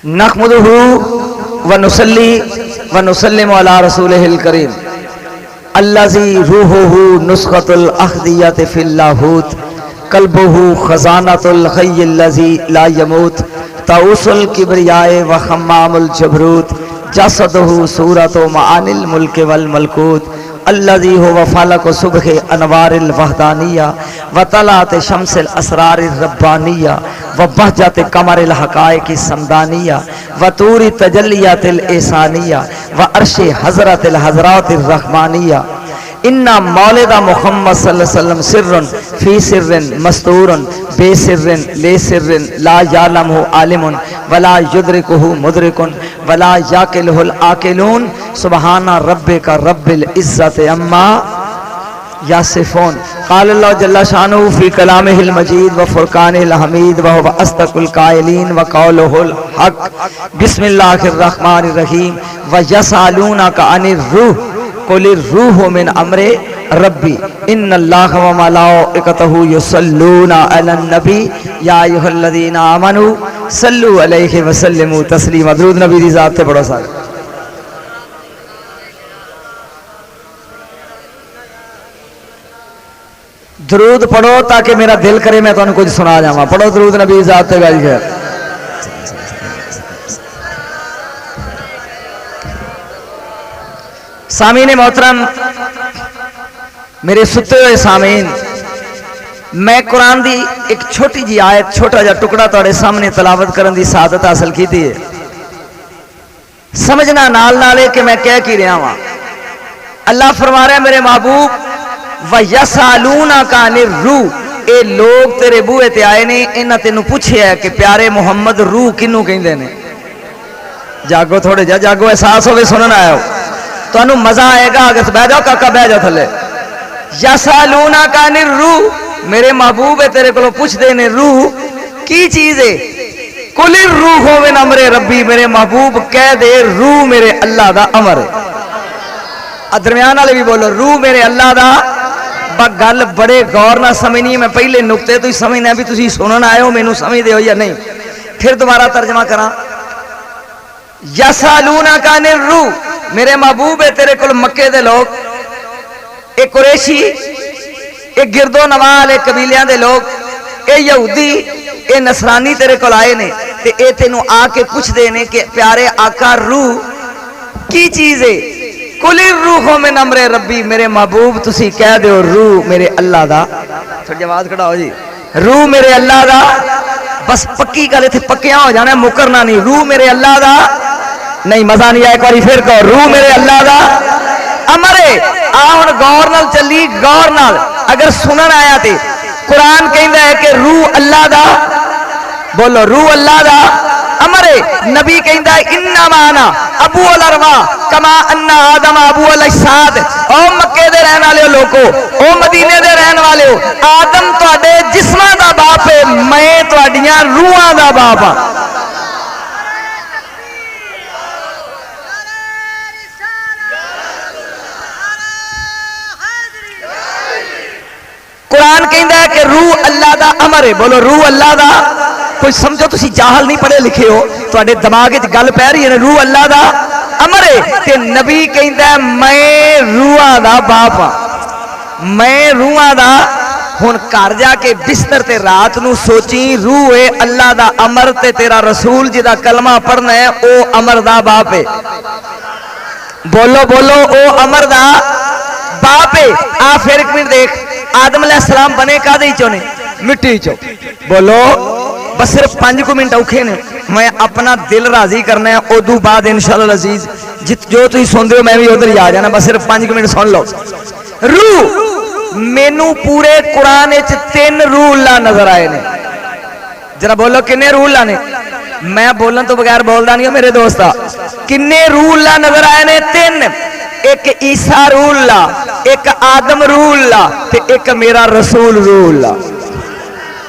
نحمدہ ونصلی ونسلم علی رسولہ الکریم الذی روحہ نسخۃ الاحدیۃ فی اللاہوت قلبہ خزانۃ الحی الذی لا یموت طاؤس الکبریاء وخمام الجبروت جسدہ صورت معانی الملک والملکوت الذی هو فلق صبح انوار الوحدانیہ وطلعت شمس الاسرار الربانیہ وبہجت قمر الحقائق السمدانیہ وطور تجلیات الاحسانیہ وعرش حضرت الحضرات الرحمانیہ ان مولد محمد صلی اللہ علیہ وسلم سر فی سر مستور بے سر لے سر لا یعلمہ عالم ولا یدرکہ مدرک ولا یعقلہ العاقلون سبحان ربک رب العزت عما یصفون قال اللہ جل شانہ فی کلامہ المجید و فرقانہ الحمید وهو اصدق القائلین وقولہ الحق بسم اللہ الرحمن الرحیم ویسألونک عن الروح قل الروح من امر ربی ان اللہ و ملائکتہ یصلون علی النبی یا ایھا الذین آمنوا صلوا علیہ وسلموا تسلیما درود نبی دی ذات تے پڑھو سارے درود پڑھو تاکہ میرا دل کرے میں تانوں کچھ سنا جاواں پڑھو درود نبی دی ذات تے گل کر سامعین محترم میرے ستے ہوئے سامعین میں قرآن دی ایک چھوٹی جی آیت چھوٹا جا ٹکڑا تواڈے سامنے تلاوت کرن دی سعادت حاصل کیتی ہے سمجھنا نال نالے کہ میں کہہ کی رہا ہوں اللہ فرما رہا ہے میرے محبوب وَيَسْأَلُونَكَ عَنِ الرُّوحِ اے لوگ تیرے بوئے تے آئے نے انہاں تینوں پوچھیا ہے کہ پیارے محمد روح کنوں کہندے نے جاگو تھوڑے جا جاگو احساس ہوئے سنن آئے ہو تو انہوں مزہ آئے گا آگے بیٹھ جاؤ کاکا بیٹھ جاؤ تھلے یسالونک عن الروح میرے محبوب ہے تیرے کو پوچھ دینے روح کی چیز ہے قل الروح من امر ربی میرے محبوب کہہ دے روح میرے اللہ دا امر ہے درمیان والے بھی بولو روح میرے اللہ دا گل بڑے غور نہ سمجھنی میں پہلے نقطے تو ہی سمجھنا بھی تسی سنن آئے ہو مینوں سمجھ دے ہو یا نہیں پھر دوبارہ ترجمہ کراں یسالونک عن الروح میرے محبوب ہے تیرے کل مکے دے لوگ ایک قریشی ایک گرد و نوال ایک قبیلیاں دے لوگ اے یہودی اے نصرانی تیرے کل آئے نے تے اے تینوں آ کے پوچھ دینے کہ پیارے آقا روح کی چیز ہے قل الروح من امر ربی میرے محبوب تسی کہہ دیو روح میرے اللہ دا تھوڑی آواز کھڑا ہو جی روح میرے اللہ دا بس پکی گل تھے پکیاں ہو جانا ہے مکرنا نہیں روح میرے اللہ دا نہیں مزہ نہیں آئے کوئی پھر کہو روح میرے اللہ دا امرے آہن غور نال چلی غور نال اگر سنن آیا تے قرآن کہندا ہے کہ روح اللہ دا بولو روح اللہ دا امرے نبی کہندا ہے انما انا ابو الارواح کما ان آدم ابو الاجساد او مکے دے رہن والے لوکو او مدینے دے رہن والے آدم تواڈے جسماں دا باپ ہے میں تواڈیاں روحاں دا باپ ہاں قرآن کہندا ہے کہ روح اللہ دا امر ہے بولو روح اللہ دا کوئی سمجھو تسی جاہل نہیں پڑھے لکھے ہو تواڈے دماغ وچ گل پہ رہی ہے روح اللہ دا امر ہے تے نبی کہندا ہے میں روحاں دا باپ ہاں میں روحاں دا ہن گھر جا کے بستر تے رات نو سوچی روح ہے اللہ دا امر تے تیرا رسول جدا کلمہ پڑھنا ہے او امر دا باپ ہے بولو بولو او امر دا باپ ہے آ پھر ایک منٹ دیکھ آدم علیہ السلام بنے کا دے چونے مٹی چو بولو بس صرف 5 منٹ اوکھے نے میں اپنا دل راضی کرنا ہے ادو بعد انشاءاللہ العزیز جو تھی سن دے ہو میں بھی ادھر ہی آ جانا بس صرف 5 منٹ سن لو روح مینوں پورے قرآن وچ 3 روح اللہ نظر آئے نے ذرا بولو کنے روح اللہ نے میں بولن تو بغیر بولدا نہیں میرے دوستا کنے روح اللہ نظر آئے نے 3 ایک عیسیٰ روح اللہ ایک آدم روح اللہ تے ایک میرا رسول روح اللہ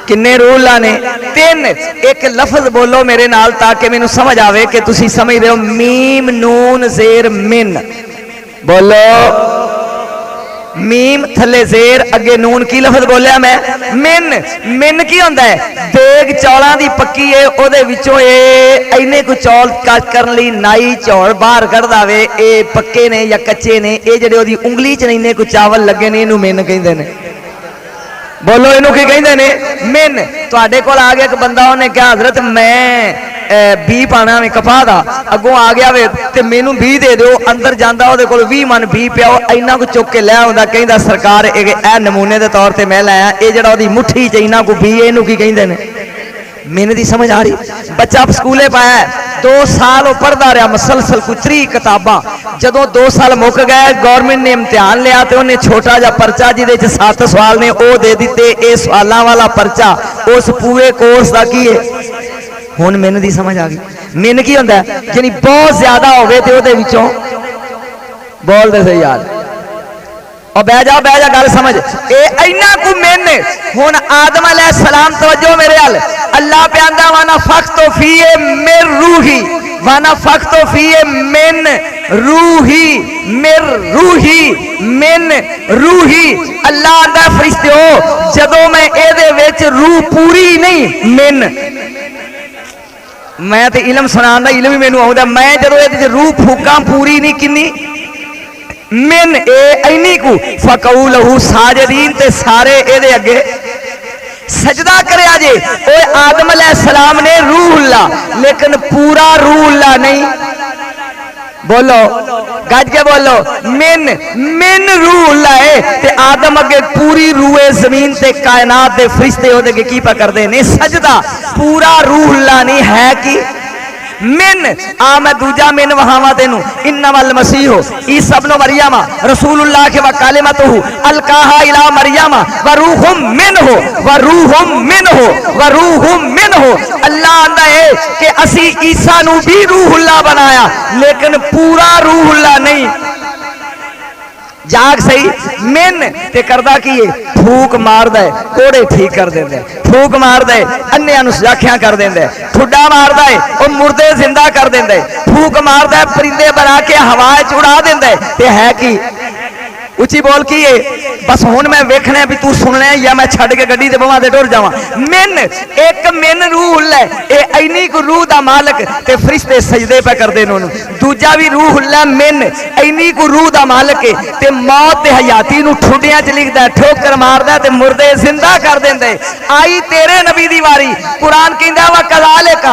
کنے روح اللہ نے 3 ایک لفظ بولو میرے نال تاکہ میں نو سمجھ آوے کہ تسی سمجھ رہے ہو میم نون زیر من بولو میم تھلے زیر اگے نون کی لفظ بولیا میں من من کی ہوندا ہے دیگ چولاں دی پکی ہے او دے وچوں اے اینے کو چول کٹ کرن لئی نائی چول باہر کڈدا وے اے پکے نے یا کچے نے اے جڑے اودی انگلی چ اینے کو چاول لگے نے اینو من کہندے نے بولو اینو کی کہندے نے من تواڈے کول آ گیا ایک بندہ اونے کہا حضرت میں بی پانا میں کپاہ دا اگوں آ گیا وے تے مینوں بی دے دیو اندر جاندا او دے کول 20 من بی پیا اینا کو چک کے لے آوندا کہندا سرکار اے نمونے دے طور تے میں لایا اے جڑا اودی مٹھی چ اینا کو بی اینو کی کہندے نے میں دی سمجھ آ رہی بچہ سکولے پایا ہے 2 سال وہ پڑھتا رہا مسلسل کوئی 3 کتاباں جدوں 2 سال مک گئے گورنمنٹ نے امتحان لیا تو انہیں چھوٹا جا پرچا جہدے 7 سوال نے وہ دے دیتے اے سوالاں والا پرچا اس پورے کورس کا کی ہے ہن میں دی سمجھ آ گئی من کی ہوندا ہے یعنی بہت زیادہ ہوے تے اودے وچوں بول دے صحیح یار اور بہ جا گل سمجھ اے اینا کو من ہن آدم علیہ السلام توجہ میرے حال اللہ پہ آندا وانا فقط فیہ من روحی وانا فقط فیہ من روحی من روحی اللہ آندا فرشتے ہو جدوں میں اے دے وچ روح پوری نہیں من میں تے علم سنان دا علم ہی مینوں آوندا میں جدوں اے روح پھوکاں پوری نہیں کنی من اے اینی کو فقعوا لہ ساجدین تے سارے اے دے اگے سجدہ کریا جے اے آدم علیہ السلام نے روح اللہ لیکن پورا روح اللہ نہیں بولو گج کے بولو من روح اللہ ہے تے آدم اگے پوری روح زمین تے کائنات دے فرشتے ہو دے کے کی پا کر دے نہیں سجدہ پورا روح اللہ نہیں ہے کی من میں دوجا من وہاں تینوں انما المسیح عیسی ابن مریم رسول اللہ کے وکلمتہ القاها الی مریم وروح منہ اللہ آندا ہے کہ اسی عیسی نو بھی روح اللہ بنایا لیکن پورا روح اللہ نہیں جاگ صحیح من تے کردا کیے پھوک مار دے کوڑے ٹھیک کر دیندا پھوک مار دے انیاں نوں سجاکھیاں کر دیندا ٹھڈا مار دے او مردے زندہ کر دیندا پھوک مار دے پرندے بنا کے ہوا وچ اڑا دیندا تے ہے کی اچھی بول کی ہے بس ہون میں ویکھنا ہے بھی تو سننا ہے یا میں چھڑ کے گڈی دے بواں دے ٹر جاواں من ایک من روح اللہ اے اینی کو روح دا مالک تے فرشتے سجدے پہ کردے نے اونوں دوجا بھی روح اللہ من اینی کو روح دا مالک ہے تے موت تے حیاتی نو ٹھڈیاں چ لکھدا ہے ٹھوکر ماردا تے مردے زندہ کر دیندا ہے آئی تیرے نبی دی واری قرآن کہندا وا کذالک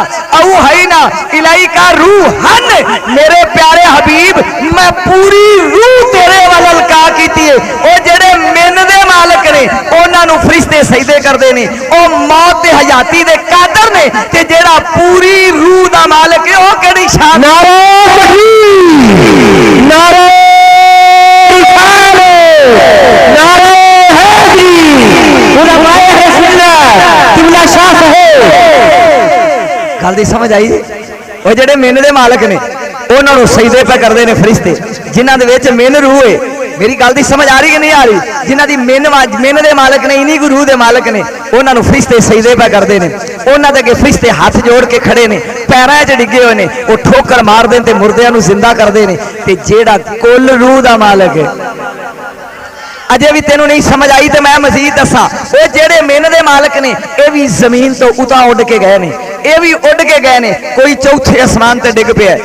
اوحینا الیک روحن میرے پیارے حبیب میں پوری روح تیرے ول القا کیتی ہے او جڑے من دے مالک نے انہاں نو فرشتے سجدے کردے نے او موت تے حیاتی دے قادر نے تے جڑا پوری روح دا مالک ہے او کیڑی شان نعرہ تکبیر نعرہ رسالت نعرہ حیدری علماء سنت قبلہ شاہ صاحب گل دی سمجھ آئی او جڑے من دے مالک نے انہاں نو سجدے پہ کردے نے فرشتے جنہاں دے وچ من روح ہے میری گل دی سمجھ آ رہی کہ نہیں آ رہی جنہاں دی من دے مالک نے انہی کو روح دے مالک نے انہاں نو فرشتے سجدے پہ کردے نے انہاں دے اگے فرشتے ہاتھ جوڑ کے کھڑے نے پیراں وچ ڈگے ہوئے نے او ٹھوکر مار دین تے مردیاں نو زندہ کردے نے تے جیڑا کل روح دا مالک ہے اجے بھی تینوں نہیں سمجھ آئی تے میں مزید دساں اے جڑے من دے مالک نے اے بھی زمین تو اتا اڑ کے گئے نے اے بھی اڑ کے گئے نے کوئی چوتھے آسمان تے ڈگ پیا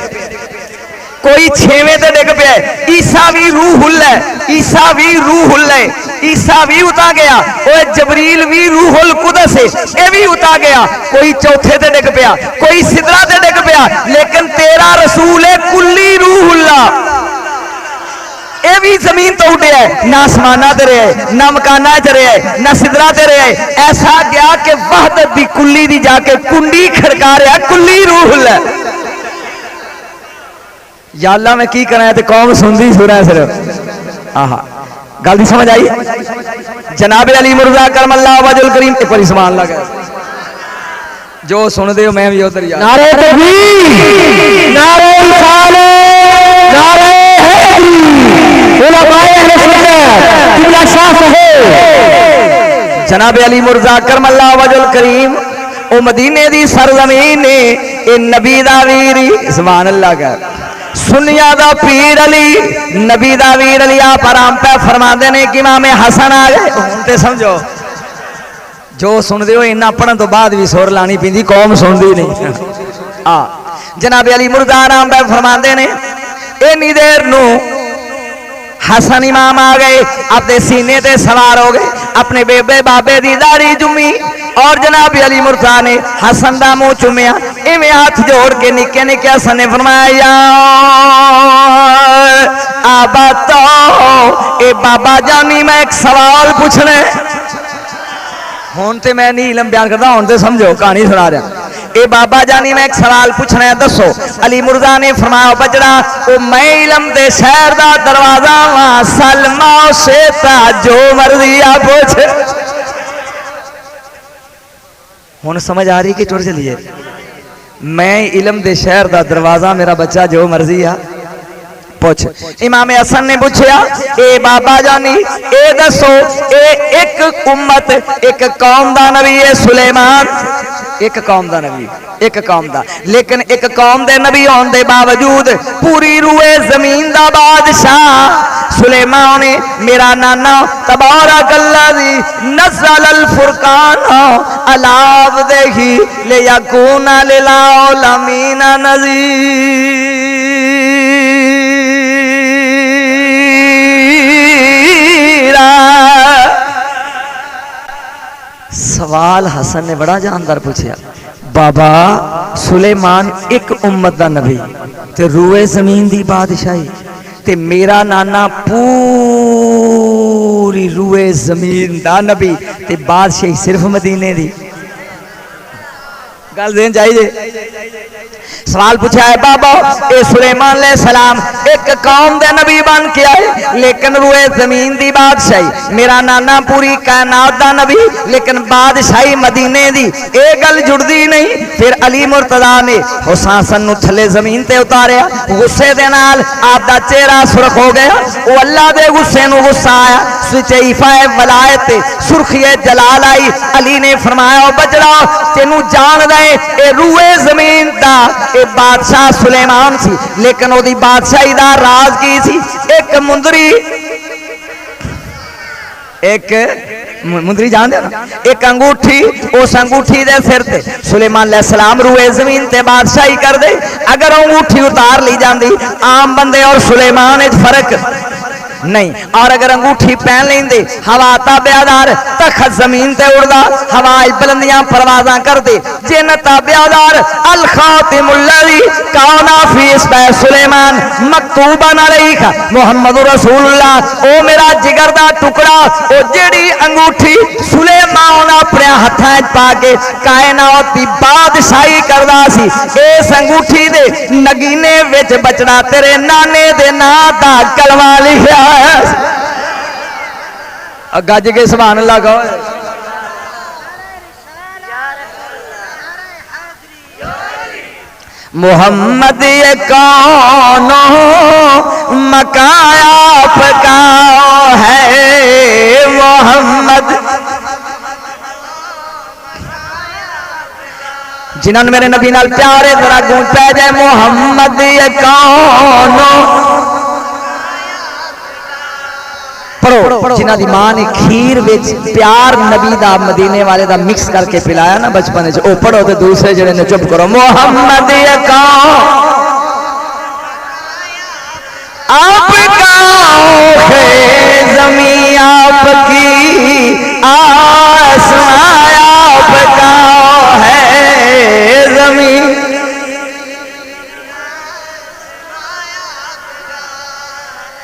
کوئی 6ویں تے ڈگ پیا عیسیٰ بھی روح اللہ ہے عیسیٰ بھی روح اللہ ہے عیسیٰ بھی اتا گیا او جبریل بھی روح القدس ہے اے بھی اتا گیا کوئی چوتھے تے ڈگ پیا کوئی سدرہ تے ڈگ پیا لیکن تیرا رسول ہے کلی روح اللہ اے بھی زمین تو اٹھے ہے نہ آسمانہ تے رہے نہ مکانہ تے رہے نہ سدرہ تے رہے ایسا گیا کہ وحدت دی کلی دی جا کے کنڈی کھڑکا رہا کلی روح اللہ یا اللہ میں کی کرنا ہے تے قوم سندی سورہ ہے صرف آہا گل دی سمجھ آئی جناب علی مرضا کرم اللہ وجہ الکریم ایک باری سبحان اللہ کہا جو سن دے ہو میں بھی ادھر یاد نعرہ تکبیر نعرہ رسالت نعرہ حیدری علماء سنت قبلہ شاہ صاحب جناب علی مرضا کرم اللہ وجہ الکریم او مدینے دی سرزمین اے نبی دا ویری سبحان اللہ کہا سنیا دا پیر علی نبی دا ویر علی آپ آرام پہ فرما نے کہ امام حسن آ گئے ہوں تے سمجھو جو سن دے ہو انہاں پڑھن تو بعد بھی سور لانی پیندی قوم سن دی نہیں جناب علی مرزا آرام پہ فرما نے اینی دیر نو حسن امام آ گئے اپنے سینے تے سوار ہو گئے اپنے بیبے بابے دی داڑھی چومی اور جناب علی مرزا نے حسن دا منہ چومیا ایویں ہاتھ جوڑ کے نکے نکے حسن نے فرمایا آبا تو اے بابا جانی میں ایک سوال پوچھنا ہون تے میں نہیں علم بیان کرتا ہون تے سمجھو کہانی سنا رہا اے بابا جانی میں ایک سوال پوچھنا ہے دسو علی مرزا نے فرمایا بجڑا او میں علم دے شہر دا دروازہ وہاں سلمہ سے تا جو مرضی آپ پوچھ ہون سمجھ آ رہی کہ ٹوٹ چلیے میں علم دے شہر دا دروازہ میرا بچہ جو مرضی ہے پوچھ امام حسن نے پوچھیا اے بابا جانی اے دسو اے ایک امت ایک قوم دا نبی ہے سلیمان ایک قوم دا نبی ایک قوم دا لیکن ایک قوم دے نبی ہون دے باوجود پوری روئے زمین دا بادشاہ سلیمان نے میرا نانا تبارک الذی نزل الفرقان علاو دہی لیکون للعالمین نذیر سوال حسن نے بڑا جاندار پوچھیا بابا سلیمان ایک امت دا نبی تے روئے زمین دی بادشاہی تے میرا نانا پوری روئے زمین دا نبی تے بادشاہی صرف مدینے دی گل دین چاہیے سوال پوچھا ہے بابا اے سلیمان علیہ السلام ایک قوم دے نبی بن کے آئے لیکن روئے زمین دی بادشاہی میرا نانا پوری کائنات دا نبی لیکن بادشاہی مدینے دی اے گل جڑدی نہیں پھر علی مرتضیٰ نے حسن نو تھلے زمین تے اتاریا غصے دے نال آپ دا چہرہ سرخ ہو گیا وہ اللہ دے غصے نو غصہ آیا صحیفہ ولایت سرخی جلال آئی علی نے فرمایا بجڑا تینو جان دے اے روئے زمین دا اے بادشاہ سلیمان سی لیکن او دی بادشاہی دا راز کی سی ایک مندری جان دے نا ایک انگوٹھی اس انگوٹھی دے سر تے سلیمان علیہ السلام روئے زمین تے بادشاہی کر دے اگر انگوٹھی اتار لی جاندی عام بندے اور سلیمان اچ فرق نہیں اور اگر انگوٹھی پہن لیں دے ہوا تابعدار تخت زمین تے اڑدا ہوائی بلندیاں پروازاں کر دے جن تابعدار الخاتم الذی کانا فی اسمہ سلیمان مکتوبا علیہ محمد رسول اللہ او میرا جگر دا ٹکڑا او جیڑی انگوٹھی سلیمان اپنے ہتھاں پا کے کائنات دی بادشاہی کردا سی اس انگوٹھی دے نگینے وچ بچڑا تیرے نانے دے نام دا کلمہ لکھیا گج کے سبحان اللہ کہو محمد یہ کون مکان آپ کا ہے محمد جنہوں نے میرے نبی نال پیارے ذرا گونج پہ جائے محمد یہ کون پڑھو جنہ دی ماں نے کھیر وچ پیار نبی دا مدینے والے دا مکس کر کے پلایا نا بچپن وچ او پڑھو تے دوسرے جڑے نے چپ کرو محمد یکا آپ کا ہے زمین آپ کی آسمان آپ کا ہے زمین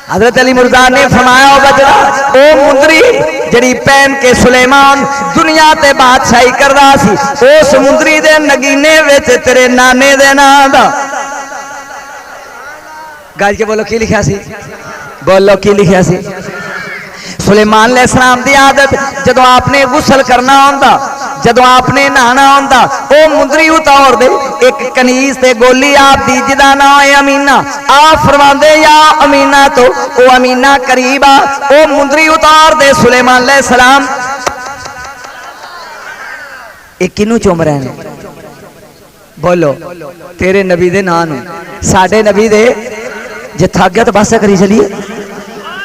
حضرت علی مرزا نے فرمایا بجڑا او مندری جڑی پہن کے سلیمان دنیا تے بادشاہی کردا سی اس مندری دے نگینے وچ تیرے نانے دے نام دا گل کے بولو کی لکھیا سی بولو کی لکھیا سی سلیمان علیہ السلام دی عادت جدو آپ نے غسل کرنا ہوندا جدو آپ نے نہانا ہوندا او مندری اتار دے ایک کنیز تے گولی آپ دی جدا نام ہے امینہ آپ فرماندے یا امینہ تو او امینہ قریبا او مندری اتار دے سلیمان علیہ السلام ایک کنو چوم رہے ہیں بولو تیرے نبی دے نام ساڈے نبی دے جے تھک گیا تو بس کری چلیے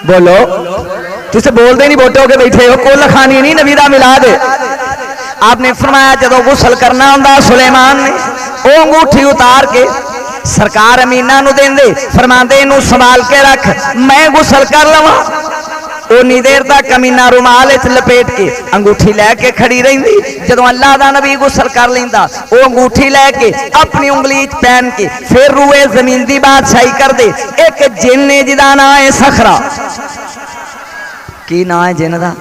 بولو تسے بول دے نہیں بوٹے ہو کے بیٹھے ہو کل خانی نہیں نبی دا میلاد ہے آپ نے فرمایا جدو غسل کرنا ہوندا سلیمان نے او انگوٹھی اتار کے سرکار امینہ نو دین دے فرماندے انو سنبھال کے رکھ میں غسل کر لواں اونی دیر تک امینہ رومال وچ لپیٹ کے انگوٹھی لے کے کھڑی رہندی جدوں اللہ دا نبی غسل کر لیندا او انگوٹھی لے کے اپنی انگلی وچ پہن کے پھر روئے زمین دی بادشاہی کر دے ایک جن نے جدا نام ہے صخرہ کی نام ہے جن دا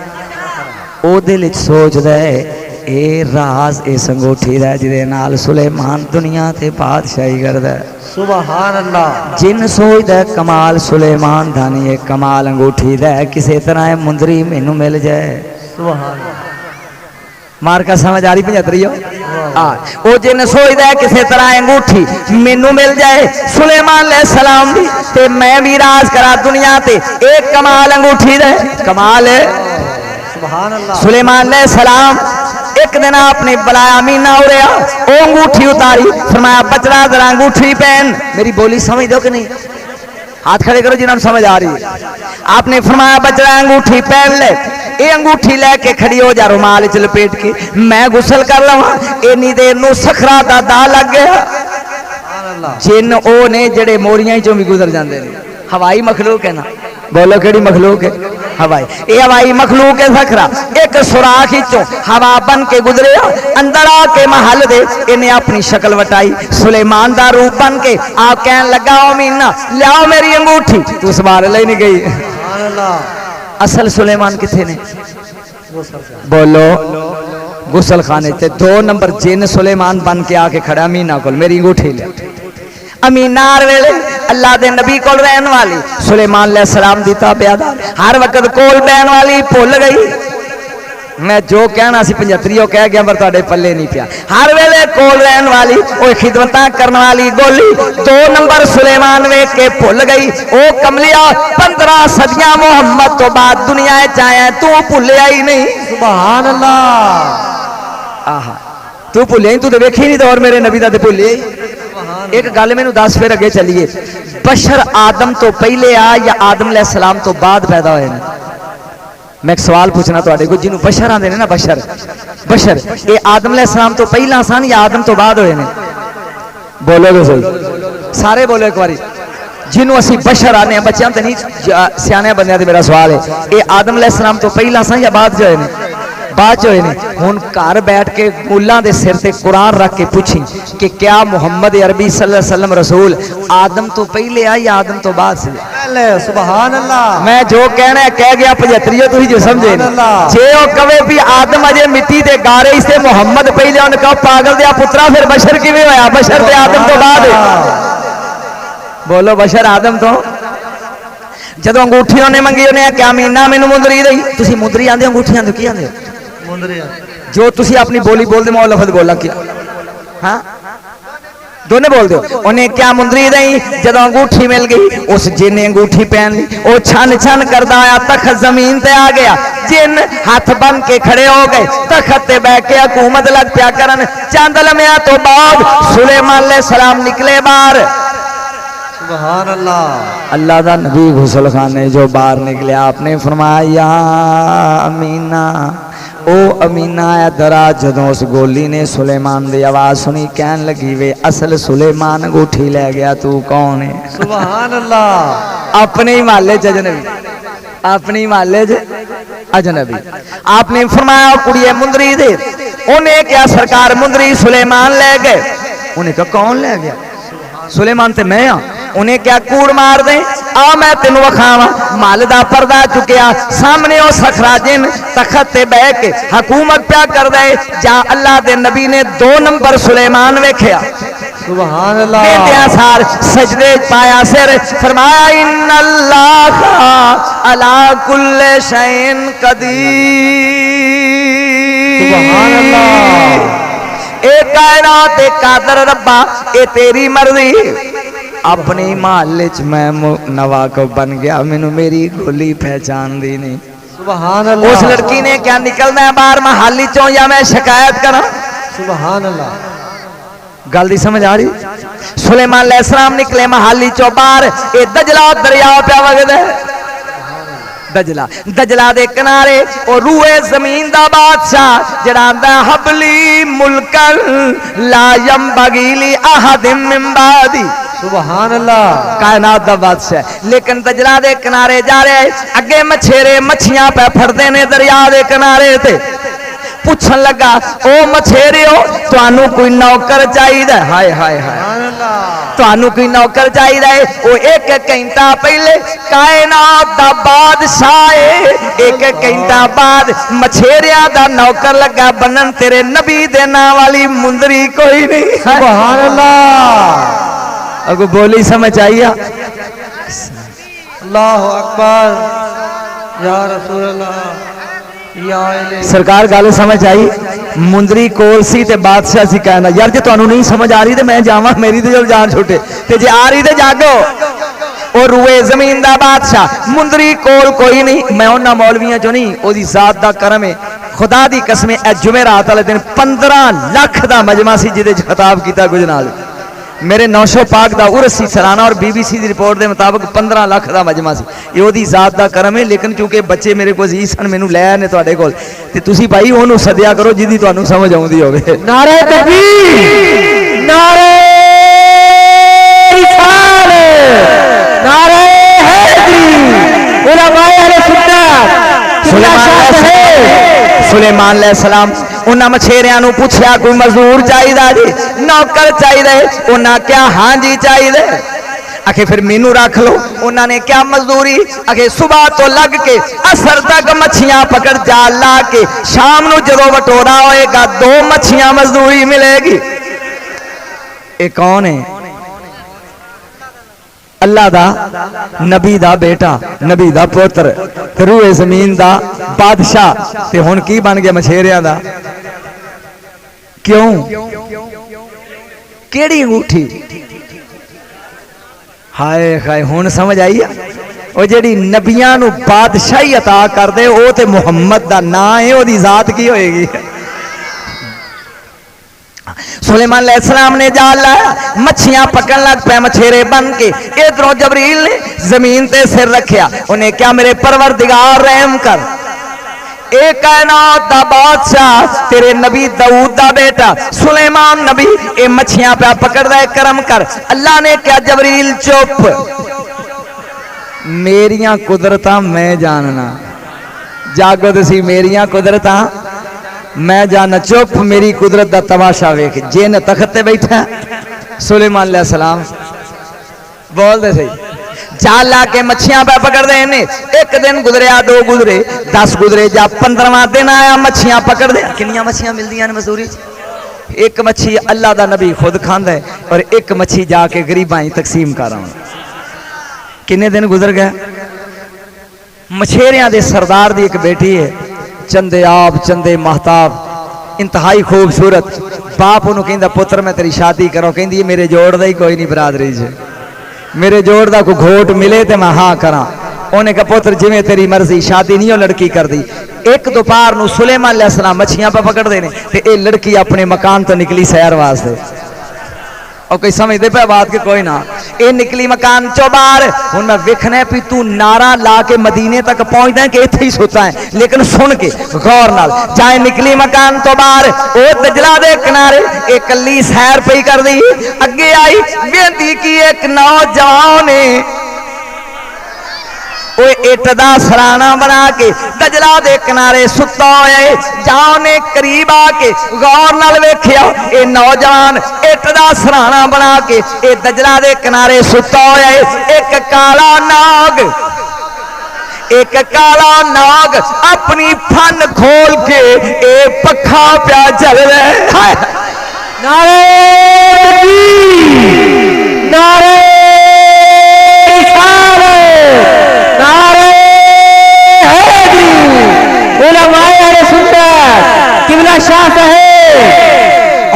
او دل وچ سوچدا ہے اے راز اس انگوٹھی دا جدے نال سلیمان دنیا تے بادشاہی کردا ہے سبحان اللہ جن سوچدا ہے کمال سلیمان دا نہیں ہے کمال انگوٹھی دا ہے کسے طرح ہے مندری مینوں مل جائے سبحان اللہ مار کا سمجھ آ رہی 75 او جن سوچدا ہے کسے طرح انگوٹھی مینوں مل جائے سلیمان علیہ السلام دی تے میں بھی راز کرا دنیا تے ایک کمال انگوٹھی دا ہے کمال ہے سبحان اللہ سلیمان علیہ السلام ایک دن آپ نے بلایا امینہ ہو رہا او انگوٹھی اتاری فرمایا بچڑا ذرا انگوٹھی پہن میری بولی سمجھ دو کہ نہیں ہاتھ کھڑے کرو جنہوں سمجھ آ رہی ہے آپ نے فرمایا بچڑا انگوٹھی پہن لے اے انگوٹھی لے کے کھڑی ہو جا رومال وچ لپیٹ کے میں غسل کر لواں اینی دیر نو صخرہ دا دا لگ گیا جن او نے جڑے موریاں چوں بھی گزر جاندے نے ہوائی مخلوق ہے نا بولو کیڑی مخلوق ہے ہوائی اے ہوائی مخلوق ہے صخرہ ایک سوراخ وچوں ہوا بن کے گزریا اندر آ کے محل دے انہیں اپنی شکل وٹائی سلیمان دا روپ بن کے آپ کہن لگا او امینہ لیاؤ میری انگوٹھی تو سنبھال لے نہیں گئی سبحان اللہ اصل سلیمان کتھے نے بولو غسل خانے تے 2 نمبر جن سلیمان بن کے آ کے کھڑا امینہ کول میری انگوٹھی لے امینہ ہر ویلے اللہ دے نبی کول رہن والی سلیمان علیہ السلام دی تابعدار ہر وقت کول بہن والی بھول گئی میں جو کہنا سی 75 کہہ گیا پر تواڈے پلے نہیں پیا ہر ویلے کول رہن والی او خدمتاں کرن والی گولی 2 نمبر سلیمان ویکھ کے بھول گئی او کملیا 15 صدیاں محمد تو بعد دنیا وچ آیا تو بھولیا ہی نہیں سبحان اللہ آہا تو بھولیا ہی تو تے ویکھی نہیں دور میرے نبی دا تے بھولیا ہی ایک گل میں 10 پھر اگے چلیے بشر آدم تو پہلے آ یا آدم علیہ السلام تو بعد پیدا ہوئے ہیں میں ایک سوال پوچھنا تواڈے کو جنوں بشر آندے نے نا بشر اے آدم علیہ السلام تو پہلا سن یا آدم تو بعد ہوئے نے بولو گے صحیح سارے بولو ایک باری جنوں اسی بشر آنے ہیں بچیاں تے نہیں سیانے بندیاں تے میرا سوال ہے اے آدم علیہ السلام تو پہلا سن یا بعد جو ہوئے نے بعد جو ہوئے ہن گھر بیٹھ کے مولاں دے سر تے قرآن رکھ کے پوچھیں کہ کیا محمد عربی صلی اللہ علیہ وسلم رسول آدم تو پہلے آ یا آدم تو بعد سے پہلے سبحان اللہ میں جو کہنا ہے کہہ گیا 75 تسی جو سمجھے جے او کہے بھی آدم اجے مٹی دے گارے اس تے محمد پہلے ان کہا پاگل دیا پترا پھر بشر کیویں ہویا بشر تے آدم تو بعد بولو بشر آدم تو جدوں انگوٹھی نے منگی انہیں کیا امینہ مینوں مندری دئی تسی مندری آندے انگوٹھیاں تو کی آندے جو تسی اپنی بولی بول دے میں لفظ بولا کیا ہاں دونے بول دو انہیں کیا مندری دیں جدوں انگوٹھی مل گئی اس جن نے انگوٹھی پہن لی او چھن چھن کردا آیا تخت زمین تے آ گیا جن ہاتھ بن کے کھڑے ہو گئے تخت تے بیٹھ کے حکومت لگ پیا کرن چند لمحہ تو بعد سلیمان علیہ السلام نکلے باہر سبحان اللہ اللہ دا نبی غسل خانے جو باہر نکلے آپ نے فرمایا یا امینہ او امینہ آیا درا جدوں اس گولی نے سلیمان دی آواز سنی کہن لگی وے اصل سلیمان انگوٹھی لے گیا تو کون ہے سبحان اللہ اپنے ہی محلے چ اجنبی اپنی محلے چ اجنبی آپ نے فرمایا کڑیے مندری دے انہیں کیا سرکار مندری سلیمان لے گئے انہیں کہا کون لے گیا سلیمان تے میں ہاں انہیں کیا کوڑ مار دیں آ میں تینوں وکھاواں مال دا پردہ چکیا سامنے او صخرہ جن تخت تے بیٹھ کے حکومت پیا کر دے جا اللہ دے نبی نے 2 نمبر سلیمان ویکھیا سبحان اللہ بیٹیا سار سجدے پایا سر فرمایا ان اللہ علی کل شیء قدیر سبحان اللہ اے کائنات اے قادر ربا اے تیری مرضی اپنی محلے چ میں نواقف بن گیا مینوں میری گولی پہچان دی نہیں سبحان اللہ اس لڑکی نے کیا نکلنا ہے باہر محلی چوں یا میں شکایت کراں سبحان اللہ گل دی سمجھ آ رہی؟ سلیمان علیہ السلام نکلے محالی چو باہر، اے دجلہ دریا پیا وگدا ہے، دجلہ دے کنارے او روئے زمین دا بادشاہ جڑا آندا حبلی ملکن لا ینبغی لی احد من بعدی، سبحان اللہ، کائنات دا بادشاہ، لیکن دجلہ دے کنارے جا رہے، اگے مچھیرے مچھیاں پہ پھردے نے دریا دے کنارے تے، پوچھن لگا او مچھیریو توانوں کوئی نوکر چاہیے؟ ہائے ہائے ہائے، سبحان اللہ، توانوں کوئی نوکر چاہیے؟ وہ ایک گھنٹہ پہلے کائنات دا بادشاہ ہے، ایک گھنٹہ بعد مچھیریاں دا نوکر لگا بنن، تیرے نبی دے نام والی مندری کوئی نہیں۔ سبحان اللہ، اگو بولی سمجھ آئیے؟ اللہ اکبر، یا رسول اللہ، یا الہ سرکار گل سمجھ آئی؟ مندری کول سی تے بادشاہ سی کہنا یار جے تانوں نہیں سمجھ آ رہی تے میں جاواں، میری تے جل جان چھوٹے تے جے آ رہی تے جاگو۔ اور روئے زمین دا بادشاہ مندری کول کوئی نہیں، میں انہاں مولویاں جو نہیں، او دی ذات دا کرم ہے، خدا دی قسم اے جمعرات والے دن 15 لاکھ دا مجمع سی جدے خطاب کیتا کچھ نال، میرے نوشو پاک دا عرس سی سالانہ، اور بی بی سی دی رپورٹ دے مطابق 15 لاکھ دا مجمع سی، یہ دی ذات دا کرم ہے، لیکن کیونکہ بچے میرے کو عزیز سن مینوں لے نے تواڈے کول تے تسی بھائی اونوں سدیا کرو جدی تانوں سمجھ آوندی ہوے۔ نعرہ تکبیر، نعرہ رسالت، نعرہ حیدری، علماء اہل سنت، سلیمان علیہ السلام انہاں مچھیریاں نو پوچھیا کوئی مزدور چاہیے جی، نوکر چاہیے؟ انہاں کیا ہاں جی چاہیے؟ آخے پھر مینو رکھ لو۔ انہوں نے کیا مزدوری؟ آخے صبح تو لگ کے اثر تک مچھیاں پکڑ جال لا کے شام نو جدو وٹورا ہوئے گا 2 مچھیاں مزدوری ملے گی۔ اے کون ہے؟ اللہ دا نبی دا بیٹا، نبی دا پوتر، روئے زمین دا بادشاہ، تے ہن کی بن گیا مچھیریاں دا؟ کیوں؟ کیڑی انگوٹھی؟ ہائے ہائے ہن سمجھ آئی؟ او جیڑی نبیاں نو بادشاہی عطا کر دے او تے محمد دا نام ہے، او دی ذات کی ہوئے گی؟ سلیمان علیہ السلام نے جال لایا، مچھیاں پکڑ لگ پہ مچھیرے بن کے، ادھروں جبریل نے زمین تے سر رکھیا، انہیں کیا میرے پروردگار رحم کر، اے کائنات دا بادشاہ تیرے نبی داؤد دا بیٹا سلیمان نبی اے مچھیاں پہ پکڑ دے کرم کر۔ اللہ نے کیا جبریل چپ، میریاں قدرتاں میں جاننا، جاگو دسی میریاں قدرتاں میں جاننا، چپ میری قدرت دا تماشا ویکھ۔ جن تخت تے بیٹھا سلیمان علیہ السلام بول دے صحیح، جال لا کے مچھیاں پہ پکڑ دے نے، ایک دن گزریا، 2 گزرے، 10 گزرے، جا 15واں دن آیا مچھیاں پکڑ دے۔ کنیاں مچھیاں ملدیاں نے مزدوری؟ ایک مچھی اللہ دا نبی خود کھاندا ہے اور ایک مچھی جا کے غریباں تقسیم کر رہا ہوں۔ کنے دن گزر گئے، مچھیریاں دے سردار دی ایک بیٹی ہے، چندے آب چندے محتاب، انتہائی خوبصورت، باپ انہوں کہندا پتر میں تیری شادی کروں، کہندی میرے جوڑ دا ہی کوئی نہیں برادری جے، میرے جوڑ دا کوئی گھوٹ ملے تے میں ہاں کراں۔ انہیں کہا پتر جی میں تیری مرضی، شادی نہیں ہو لڑکی کر دی۔ ایک دوپہر نو سلیمان علیہ السلام مچھیاں پہ پکڑ دینے تے اے لڑکی اپنے مکان تو نکلی سیر واسطے، اور کوئی سمجھ دے پہ بات کے کوئی نہ، اے نکلی مکان چو باہر، ہن میں ویکھنا پی تو نعرہ لا کے مدینے تک پہنچدا ہے کہ ایتھے ہی سوتا ہے، لیکن سن کے غور نال جائے نکلی مکان تو باہر، او دجلہ دے کنارے ایک کلی سیر پئی کر دی، اگے آئی ویندی کی ایک نوجوان نے اٹ دا سرانہ بنا کے دجلہ دے کنارے ستا ہوئے، جاؤ نے قریب آ کے غور نال ویکھیا، اے نوجوان اٹ دا سرانہ بنا کے اے دجلہ دے کنارے ستا ہوئے، ایک کالا ناگ اپنی پھن کھول کے اے پکھا پیا چل رہے۔ نعرہ تکبیر، نعرہ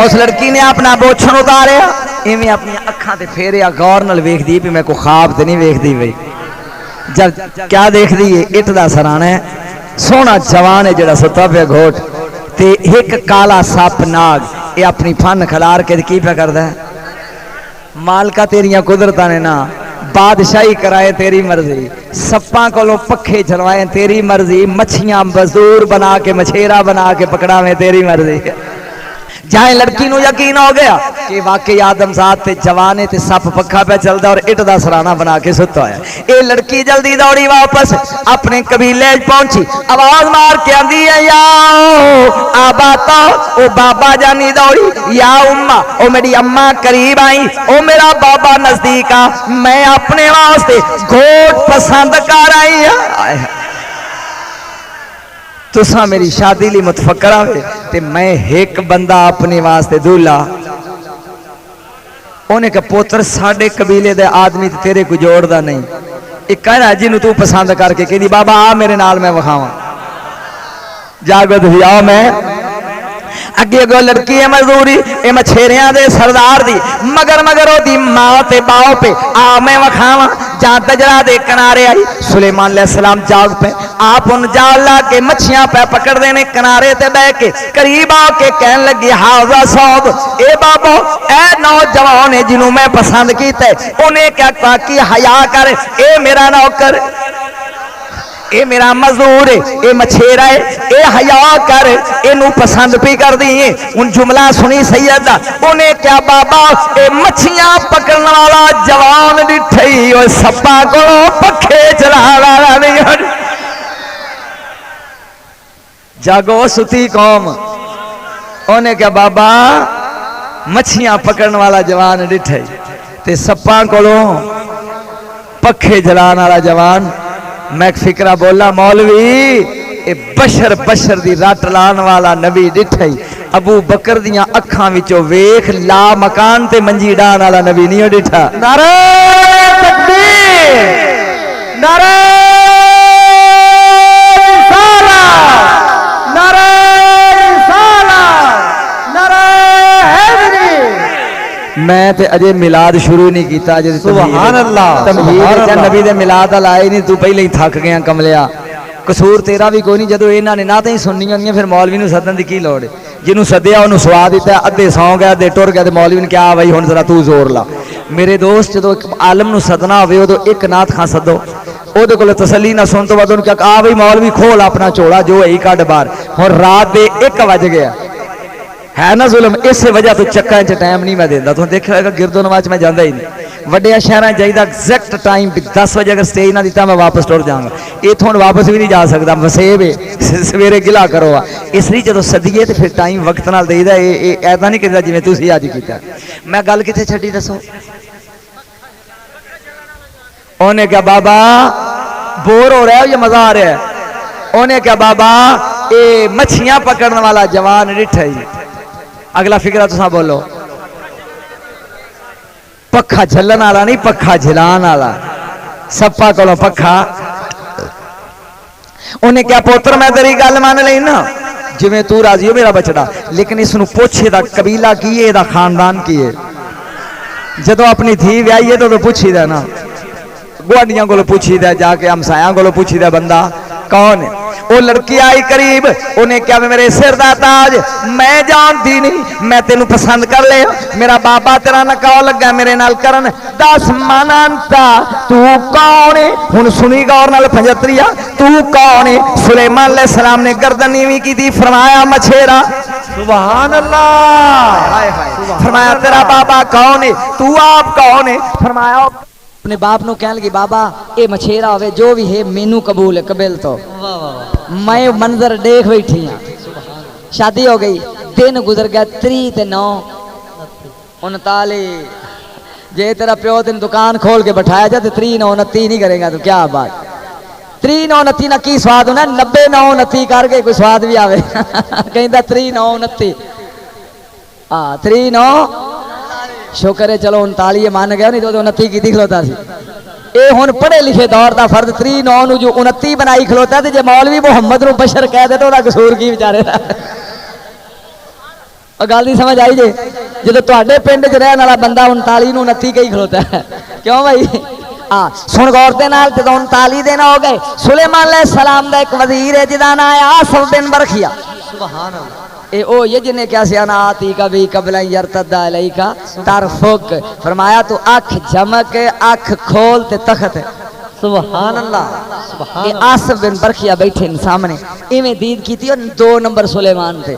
اس لڑکی نے اپنا بوچھن اتاریا، ایویں اپنی اکھاں تے پھیریا، غور نال ویکھ دی بھی میں کو خواب تے نہیں ویکھ دی بھئی، جب کیا دیکھ دی ہے اٹ دا سرانا ہے، سونا جوان ہے جڑا ستا پہ گھوٹ تے ایک کالا سپ ناگ یہ اپنی فن کھلار کے کی پہ کردا ہے مالکا تیریاں قدرتاں نے نا بادشاہی کرائے تیری مرضی سپاں کولوں پکھے چلوائے تیری مرضی مچھیاں مزدور بنا کے مچھیرا بنا کے پکڑاویں تیری مرضی جائیں لڑکی نو یقین ہو گیا کہ واقعی آدم ذات تے جوانے تے سپ پکھا پہ چلدا اور اٹ دا سرانا بنا کے ستا ہے اے لڑکی جلدی دوڑی واپس اپنے قبیلے پہنچی آواز مار کے آندی ہے یا آبا تو او بابا جانی دوڑی یا اماں او میری اماں قریب آئی او میرا بابا نزدیک آ میں اپنے واسطے گھوٹ پسند کر آئی ہاں تساں میری شادی لی متفکر آوے تے میں ایک بندہ اپنے واسطے دولا انہیں کہ پوتر ساڑھے قبیلے دے آدمی تے تیرے کو جوڑ دا نہیں ایک کہہ رہا ہے جنہوں تو پسند کر کے کہ دی بابا آ میرے نال میں وکھاواں جاگت ہوئی آؤ میں اگے گو لڑکی ہے مزدوری اے مچھیریاں دے سردار دی مگر او دی ماں تے باؤ پہ آ میں وکھاواں جہاں تجرا دے کنارے آئی سلیمان علیہ السلام جاگ پہ آپ ان جال لا کے مچھیاں پہ پکڑ دینے کنارے تے بے کے قریب آ کے کہن لگی حاضر صوب اے بابو اے نوجوان جنہوں میں پسند کیتے انہیں کیا کہا کہ حیا کر اے میرا نوکر اے میرا مزدور ہے اے مچھیرا ہے اے حیا کر اے نو پسند بھی کر دیئے ان جملہ سنی سیدہ انہیں کیا بابا اے مچھیاں پکڑنا والا جوان ڈٹھئی اور سپا کو پکھے چلا والا نہیں جاگو ستی قوم انہیں کیا بابا مچھیاں پکڑنا والا جوان ڈٹھئی تے سپا کو پکھے جلان والا جوان میں ایک فکرہ بولا مولوی اے بشر دی رات لان والا نبی ڈٹھئی ابو بکر دیاں اکھاں وچوں ویکھ لا مکان تے منجی ڈان والا نبی نہیں ڈٹھا نعرہ تکبیر نعرہ رسالت نعرہ رسالت نعرہ حیدری میں تے اجے میلاد شروع نہیں کیتا اجے سبحان اللہ تمہید تے نبی دے میلاد لائے نہیں تو پہلے ہی تھک گیا کملیا قصور تیرا بھی کوئی نہیں جدو انہاں نے نہ تے سننی ہوندیاں پھر مولوی نو سدن دی کی لوڑ ہے جنوں سدیا اونوں سوا دتا ادھے سو گیا ادھے ٹر گیا تے مولوی نے کہا بھائی ہن ذرا تو زور لا میرے دوست جدو ایک عالم نو سدنا ہوے اودو ایک نعت خاں سدو او دے کول تسلی نہ سن تو بعد ان کہا آ بھائی مولوی کھول اپنا چوڑا جو ہے کڈ باہر ہن رات دے 1 بج گیا ہے نا ظلم اس وجہ تو چکا چ ٹائم نہیں میں دیندا تو دیکھ رہا گا گردو نواز میں جاندا ہی نہیں وڈیا شہراں جائیدا ایگزیکٹ ٹائم 10 بجے اگر سٹیج نہ دیتا میں واپس ٹر جاؤں گا یہ تھون واپس بھی نہیں جا سکتا وسیب ہے سویرے گلا کرو اس لیے جدو سدیے تو پھر ٹائم وقت نال دے دا ایسا نہیں کرتا جویں تسی اج کیتا میں گل کتے چھڈی دسو اونے کیا بابا بور ہو رہا ہے یا مزہ آ رہا ہے اونے کیا بابا اے مچھیاں پکڑنے والا جوان ڈٹھا ہی اگلا فکرہ تساں بولو پکھا جھلن والا نہیں پکھا جھلان والا سپا کولوں پکھا انہیں کیا پوتر میں تیری گل مان لئی نا جویں تو راضی ہو میرا بچڑا لیکن اس نو پوچھے دا قبیلہ کی ہے دا خاندان کی ہے جدو اپنی دھی ویائی ہے تو پوچھی دا نا گوانڈیاں کولوں پوچھی دا جا کے ہمسایاں کولوں پوچھی دا بندہ کون ہے وہ لڑکی آئی قریب انہیں کیا میرے سر دا تاج میں جانتی نہیں میں تینوں پسند کر لے میرا بابا تیرا نکاح لگا میرے نال کرن 10 منانتا تو کون ہے ہن سنی گور نال 75 تو کون ہے سلیمان علیہ السلام نے گردن نیوی کی تھی فرمایا مچھیرا سبحان اللہ فرمایا تیرا بابا کون ہے تو آپ کون ہے فرمایا اپنے باپ نو کہن لگی بابا اے مچھیرا ہوئے جو بھی ہے مینو قبول ہے قبل تو میں منظر دیکھ بیٹھی ہوں شادی ہو گئی دن گزر گیا 3 تے 9 39 جے تیرا پیو تین دکان کھول کے بٹھایا جا تو 3 9 29 نہیں کرے گا تو کیا بات 3 9 29 نہ کی سواد ہونا 90 9 29 کر کے کوئی سواد بھی آوے کہیں 3 9 29 ہاں 3 9 شکر ہے چلو 39 مان گیا نہیں تو 29 کی کھلوتا سی اے ہن پڑھے لکھے دور دا فرد 3 9 نو جو 29 بنائی کھلوتا تے جے مولوی محمد نو بشر کہہ دے تو دا قصور کی بیچارے دا اور گل نہیں سمجھ آئی جے جدو تواڈے پنڈ وچ رہن والا بندہ 39 نو 29 کئی کھلوتا ہے کیوں بھائی ہاں سن غور دے نال تے 39 دن ہو گئے سلیمان علیہ السلام دا ایک وزیر ہے جدا نام ہے آصف بن برخیا سبحان اللہ اے او یجنے کیا سیانا آتی کبھی قبل یرتد علیکا ترفق فرمایا تو اکھ جمک اکھ کھول تے تخت سبحان اللہ سبحان اے اللہ آصف بن برخیہ بیٹھے ان سامنے ایویں دید کی تھی اور 2 نمبر سلیمان تھے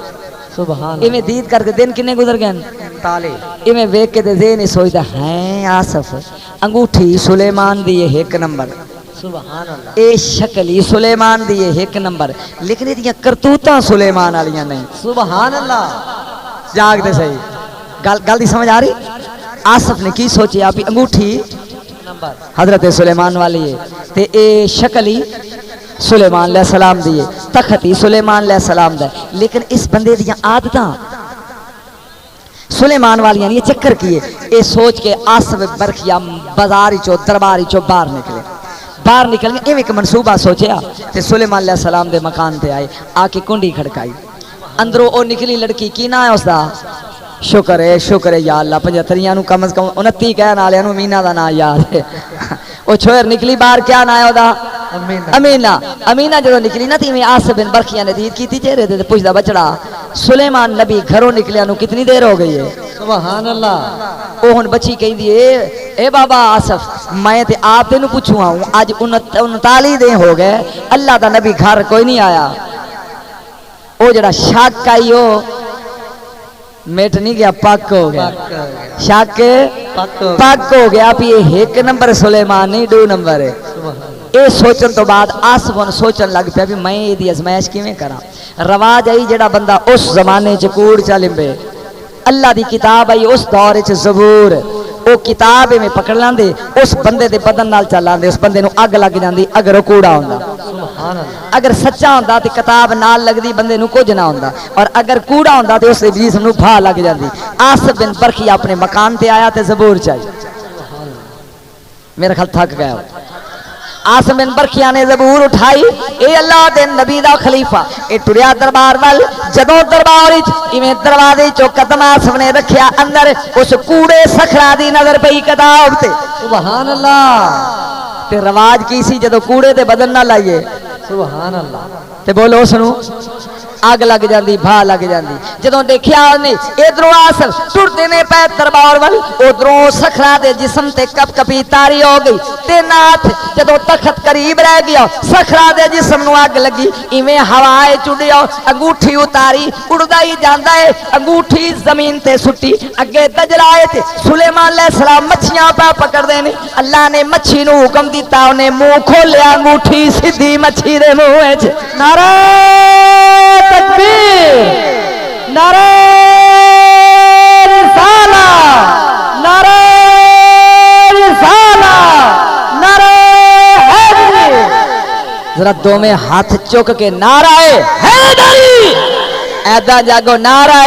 سبحان ایویں دید کر کے دن کنے گزر گئے تالے ایویں ویک کے تے ذہن سوچدا ہیں آصف انگوٹھی سلیمان دی 1 نمبر سبحان اللہ اے شکل ہی سلیمان دی 1 نمبر لیکن یہ کرتوتاں سلیمان والیاں نہیں سبحان اللہ جاگ دے صحیح گل دی سمجھ آ رہی آصف نے کی سوچیا بھی انگوٹھی نمبر حضرت سلیمان والی ہے تے اے شکل ہی سلیمان علیہ السلام دی ہے تخت ہی سلیمان علیہ السلام دا ہے لیکن اس بندے دیاں عادتاں سلیمان والیاں یہ چکر کیے اے سوچ کے آصف برخیہ بازاری چو درباری چو باہر نکلے باہر نکل گئے ایک منصوبہ سوچیا تے سلیمان علیہ السلام دے مکان تے آئے آ کے کنڈی کھڑکائی اندروں او نکلی لڑکی کی نہ ہے اس دا شکر ہے یا اللہ 75 نو کم از کم 29 کہن والے نو مینا دا نام یاد ہے او چھوڑ نکلی باہر کیا نام ہے او دا امینہ جدوں نکلی نا تے آصف بن برخیہ نے دید کیتی چہرے تے پوچھدا بچڑا سلیمان نبی گھروں نکلیا نو کتنی دیر ہو گئی ہے سبحان اللہ او ہن بچی کہندی اے بابا آصف میں تے آپ تینوں پوچھوں ہوں اج 39 دن ہو گئے اللہ دا نبی گھر کوئی نہیں آیا او جڑا شک آئی او میٹ نہیں گیا پک ہو گیا شک پک ہو گیا بھی یہ 1 نمبر سلیمان نہیں 2 نمبر ہے اے سوچن تو بعد آصف سوچن لگ پیا بھی میں یہ ازمائش کیویں کراں رواج آئی جڑا بندہ اس زمانے چ کوڑ چا لمبے اللہ دی کتاب آئی اس دور چ زبور او کتاب میں پکڑ لاندے اس بندے دے بدن نال چلاندے اس بندے نو اگ لگ جاندی اگر او کوڑا ہوندا سبحان اللہ اگر سچا ہوندا تے کتاب نال لگدی بندے نو کچھ نہ ہوندا اور اگر کوڑا ہوندا تے اس دے جسم نو بھا لگ جاندی آصف بن برخیہ اپنے مکان تے آیا تے زبور چاہی میرا خیال تھک گیا آصف بن برخیہ نے زبور اٹھائی اے اللہ دے نبی دا خلیفہ اے ٹریا دربار وال جدوں دربار وچ ایویں دروازے چوں قدم آصف نے رکھیا اندر اس کوڑے صخرا دی نظر پئی کتاب تے سبحان اللہ تے رواج کی سی جدوں کوڑے تے بدن نہ لائیے سبحان اللہ تے بولو اس نو اگ لگ جاندی بھا لگ جاندی جدوں دیکھیا نے ادھروں آصف ٹردے نے پے دربار ول ادھروں صخرا دے جسم تے کپ کپی تاری ہو گئی تے ناتھ جدوں تخت قریب رہ گیا صخرا دے جسم نو اگ لگی ایویں ہوائے چڑیا انگوٹھی اتاری اڑدا ہی جاندا ہے انگوٹھی زمین تے سٹی اگے دجلائے تے سلیمان علیہ السلام مچھیاں پا پکڑ دے نے اللہ نے مچھی نو حکم دیتا اونے منہ کھولیا انگوٹھی سیدھی مچھی دے منہ وچ نعرہ تکبیر نعرہ رسالہ نعرہ رسالہ نعرہ حیدری ذرا دو میں ہاتھ چک کے نعرہ حیدری ایدا جاگو نعرہ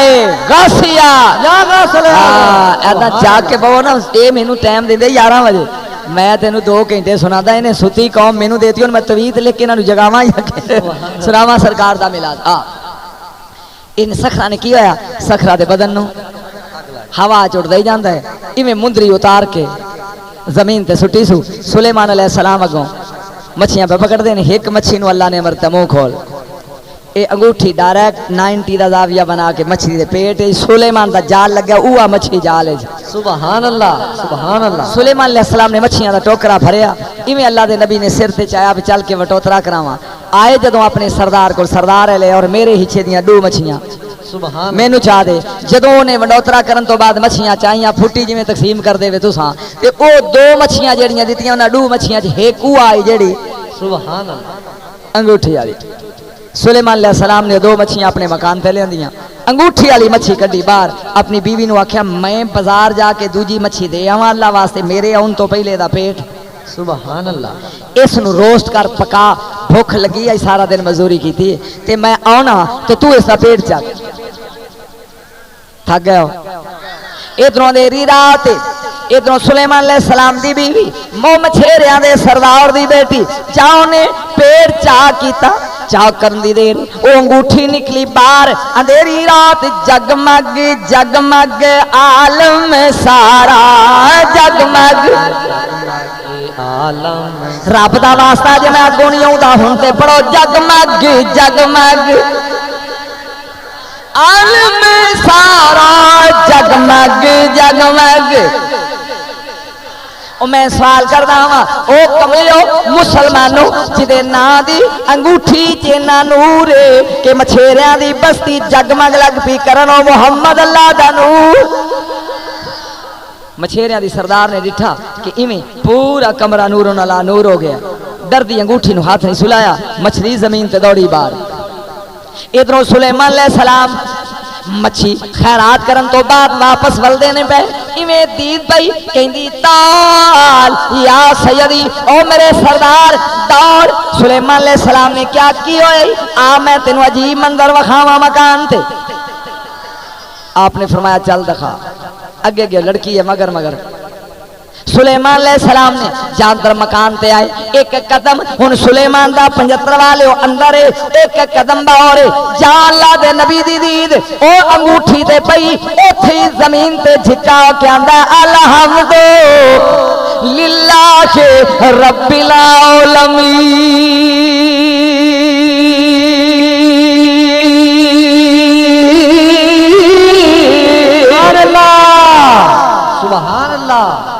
غوثیہ یا سلام ایدا جاگ کے بہو نا اے مینوں ٹائم دے دے 11 بجے میں تینوں 2 گھنٹے سنادا انہیں ستی قوم مینوں دیتی ہوں میں تویت لکھ کے انہاں نوں جگاواں یا سناواں سرکار دا میلاد ان صخرا نے کی ہویا صخرا دے بدن نو ہوا چڑدا ہی جاندا ہے ایویں مندری اتار کے زمین تے سٹی سو سلیمان علیہ السلام اگوں مچھیاں پہ پکڑ دے نے ایک مچھی نو اللہ نے مرتا منہ کھول اے انگوٹھی ڈائریکٹ 90 دا زاویہ بنا کے مچھلی دے پیٹ سلیمان دا جال لگا اوہ مچھلی جال ہے سبحان اللہ سبحان اللہ سلیمان علیہ السلام نے مچھیاں دا ٹوکرا بھریا ایویں اللہ دے نبی نے سر تے چایا بھی چل کے وٹوترا کراواں آئے جدوں اپنے سردار کو سردار لے اور میرے ہچے دیاں 2 مچھیاں سبحان مینوں چاہ دے جدوں نے وڈوترا کرن تو بعد مچھیاں چاہیاں پھٹی جویں تقسیم کر دے وے تساں تے او 2 مچھیاں جڑیاں دتیاں انہاں 2 مچھیاں چ ایک او آئی جڑی سبحان اللہ انگوٹھی والی سلیمان علیہ السلام نے 2 مچھیاں اپنے مکان تے لیندیاں انگوٹھی والی مچھی کڈی باہر اپنی بیوی نو آکھیا میں بازار جا کے دوجی مچھی دے آواں اللہ واسطے میرے اون تو پہلے دا پیٹ سبحان اللہ اس نو روسٹ کر پکا بھوک لگی ہے سارا دن مزدوری کی تے میں آنا تو اس کا پیٹ چک تھک گئے ہو ادھروں دیری رات ادھروں سلیمان علیہ السلام دی بیوی مو مچھیریاں دے سردار دی بیٹی چاہوں نے پیٹ چاہ کیتا چاہ کرن دی دیر او انگوٹھی نکلی باہر اندھیری رات جگمگ جگمگ عالم سارا جگمگ رب دا واسطہ جے میں اگوں نہیں آؤں ہن تے پڑھو جگمگ جگمگ عالم سارا جگمگ جگمگ میں سوال کردا ہاں او کملیو مسلمانوں جدے نا دی انگوٹھی چینا نور کہ مچھیریاں دی بستی جگمگ لگ پی کرن او محمد اللہ دا نور مچھیریاں دی سردار نے ڈٹھا کہ ایویں پورا کمرہ نوروں نالا نور ہو گیا ڈر دی انگوٹھی نو ہاتھ نہیں سلایا مچھلی زمین تے دوڑی بار ادھروں سلیمان علیہ السلام مچھی خیرات کرن تو بعد واپس ول دینے پہ ایویں دید پئی کہندی تال یا سیدی او میرے سردار دوڑ سلیمان علیہ السلام نے کیا کی ہوئی آ میں تینوں عجیب منظر وکھاواں مکان تے آپ نے فرمایا چل دکھا اگے گیا لڑکی ہے مگر مگر سلیمان علیہ السلام نے جاندر مکان تے آئے ایک قدم ہن سلیمان دا 75 والے اندر ایک قدم باہر جا اللہ دے نبی دی دید او انگوٹھی تے پئی اوتھے زمین تے جھکا کے آندا الحمد للہ رب العالمین سبحان اللہ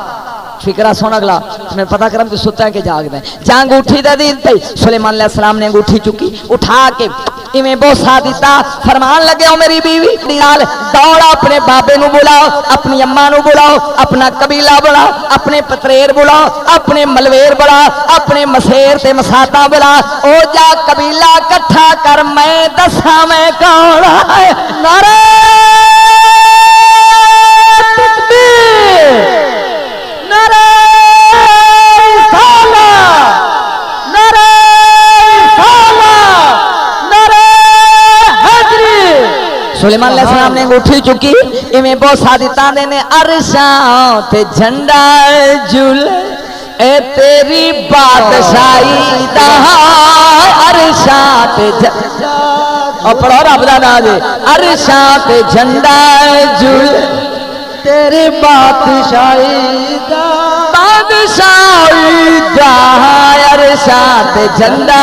فکرہ سونا گلا میں پتہ کرم تو ستا ہے کہ جاگ دیں جہاں انگوٹھی دے دی سلیمان علیہ السلام نے انگوٹھی چکی اٹھا کے ایویں بوسا دیتا فرمان لگے ہو میری بیوی دیال دوڑا اپنے بابے نو بلاؤ اپنی اماں نو بلاؤ اپنا قبیلہ بلاؤ اپنے پتریر بلاؤ اپنے ملویر بلاؤ اپنے مسیر تے مساتا بلاؤ او جا قبیلہ کٹھا کر میں دسا میں کون ہے نعرہ سلیمان علیہ السلام نے انگوٹھی چکی ایویں بوسا دیتا نے عرشاں تے جھنڈا جھول اے تیری بادشاہی دا عرشاں تے جھنڈا او پڑھو رب دا نام دے عرشاں تے جھنڈا جھول تیری بادشاہی دا عرشاں تے جھنڈا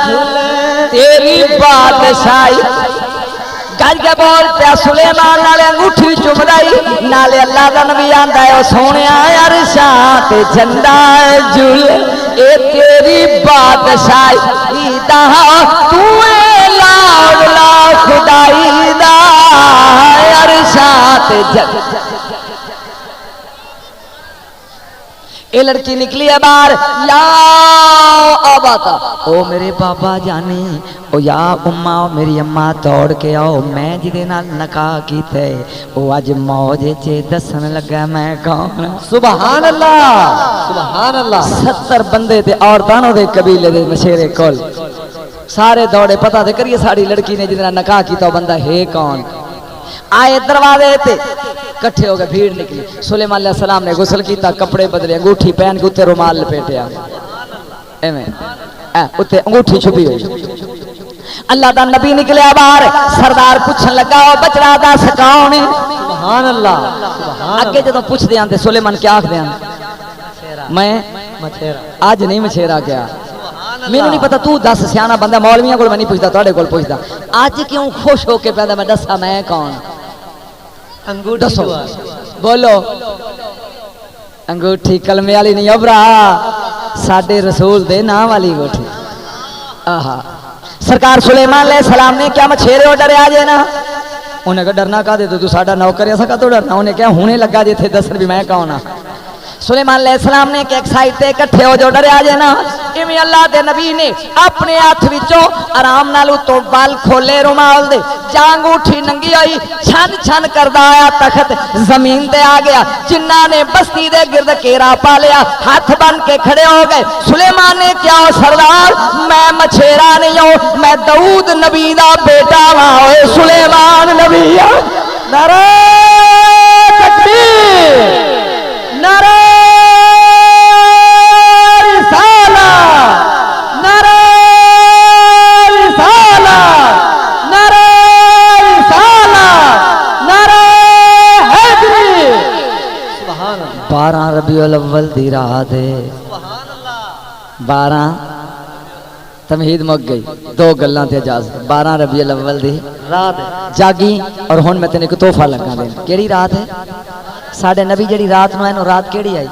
جھول تیری بادشاہی گج کے بول پیا سلیمان نالے انگوٹھی چمدائی نالے اللہ دا نبی آندا ہے او سونیا عرشاں تے جھنڈا جھول اے تیری بادشاہی دا تو اے لاڈلا خدائی دا عرشاں تے جھنڈا اے لڑکی نکلی ہے باہر یا آباتا او میرے بابا جانی او یا اماں میری اماں توڑ کے آؤ میں جدے نال نکاح کیتے او اج موج چے دسن لگا میں کون سبحان اللہ سبحان اللہ 70 بندے تے عورتاں دے قبیلے دے مشیرے کول سارے دوڑے پتہ تے کریے ساڑی لڑکی نے جدے نال نکاح کیتا بندہ ہے کون آئے دروازے تے کٹھے ہو گئے بھیڑ نکلی سلیمان علیہ السلام نے غسل کیتا کپڑے بدلے انگوٹھی پہن کے اوتے رومال لپیٹیا ایویں اوتے انگوٹھی چھپی ہوئی اللہ دا نبی نکلیا باہر سردار پوچھن لگا او بچڑا دس کون سبحان اللہ اگے جدوں پوچھ دیاں تے سلیمان کیا آکھ دیاں میں مچھیرا اج نہیں مچھیرا کیا مینوں نہیں پتہ تو دس سیاںا بندہ مولویاں کول میں نہیں پوچھدا تواڈے کول پوچھدا اج کیوں خوش ہو کے پیدا میں دسا میں کون انگوٹھی بولو انگوٹھی کلمے والی نہیں ابرا ساڈے رسول دے نام والی انگوٹھی آہا سرکار سلیمان علیہ السلام نے کیا مچھیرے ہو ڈریا جے نا انہیں کہا ڈرنا کا دے تو ساڈا نوکر ہے سکا تو ڈرنا انہیں کہا ہونے لگا جے تھے دسن بھی میں کون ہاں سلیمان علیہ السلام نے کہ ایک سائڈ تے اکٹھے ہو جو ڈریا جے نا ایویں اللہ دے نبی نے اپنے ہاتھ وچوں آرام نال تو بال کھولے رومال دے جانگ اٹھی ننگی ہوئی چھن چھن کردا آیا تخت زمین تے آ گیا جنہاں نے بستی دے گرد کیرا پا لیا ہاتھ بن کے کھڑے ہو گئے سلیمان نے کیا سردار میں مچھیرا نہیں ہوں میں داؤد نبی دا بیٹا ہاں اوے سلیمان نبی نعرہ تکبیر نعرہ ربیع الاول دی رات ہے 12 تمہید مک گئی دو گلاں تے اجازت 12 ربیع الاول دی رات ہے جاگی اور ہن میں تینوں ایک تحفہ لگا دین کیڑی رات ہے ساڈے نبی جڑی رات نو اینو رات کیڑی آئی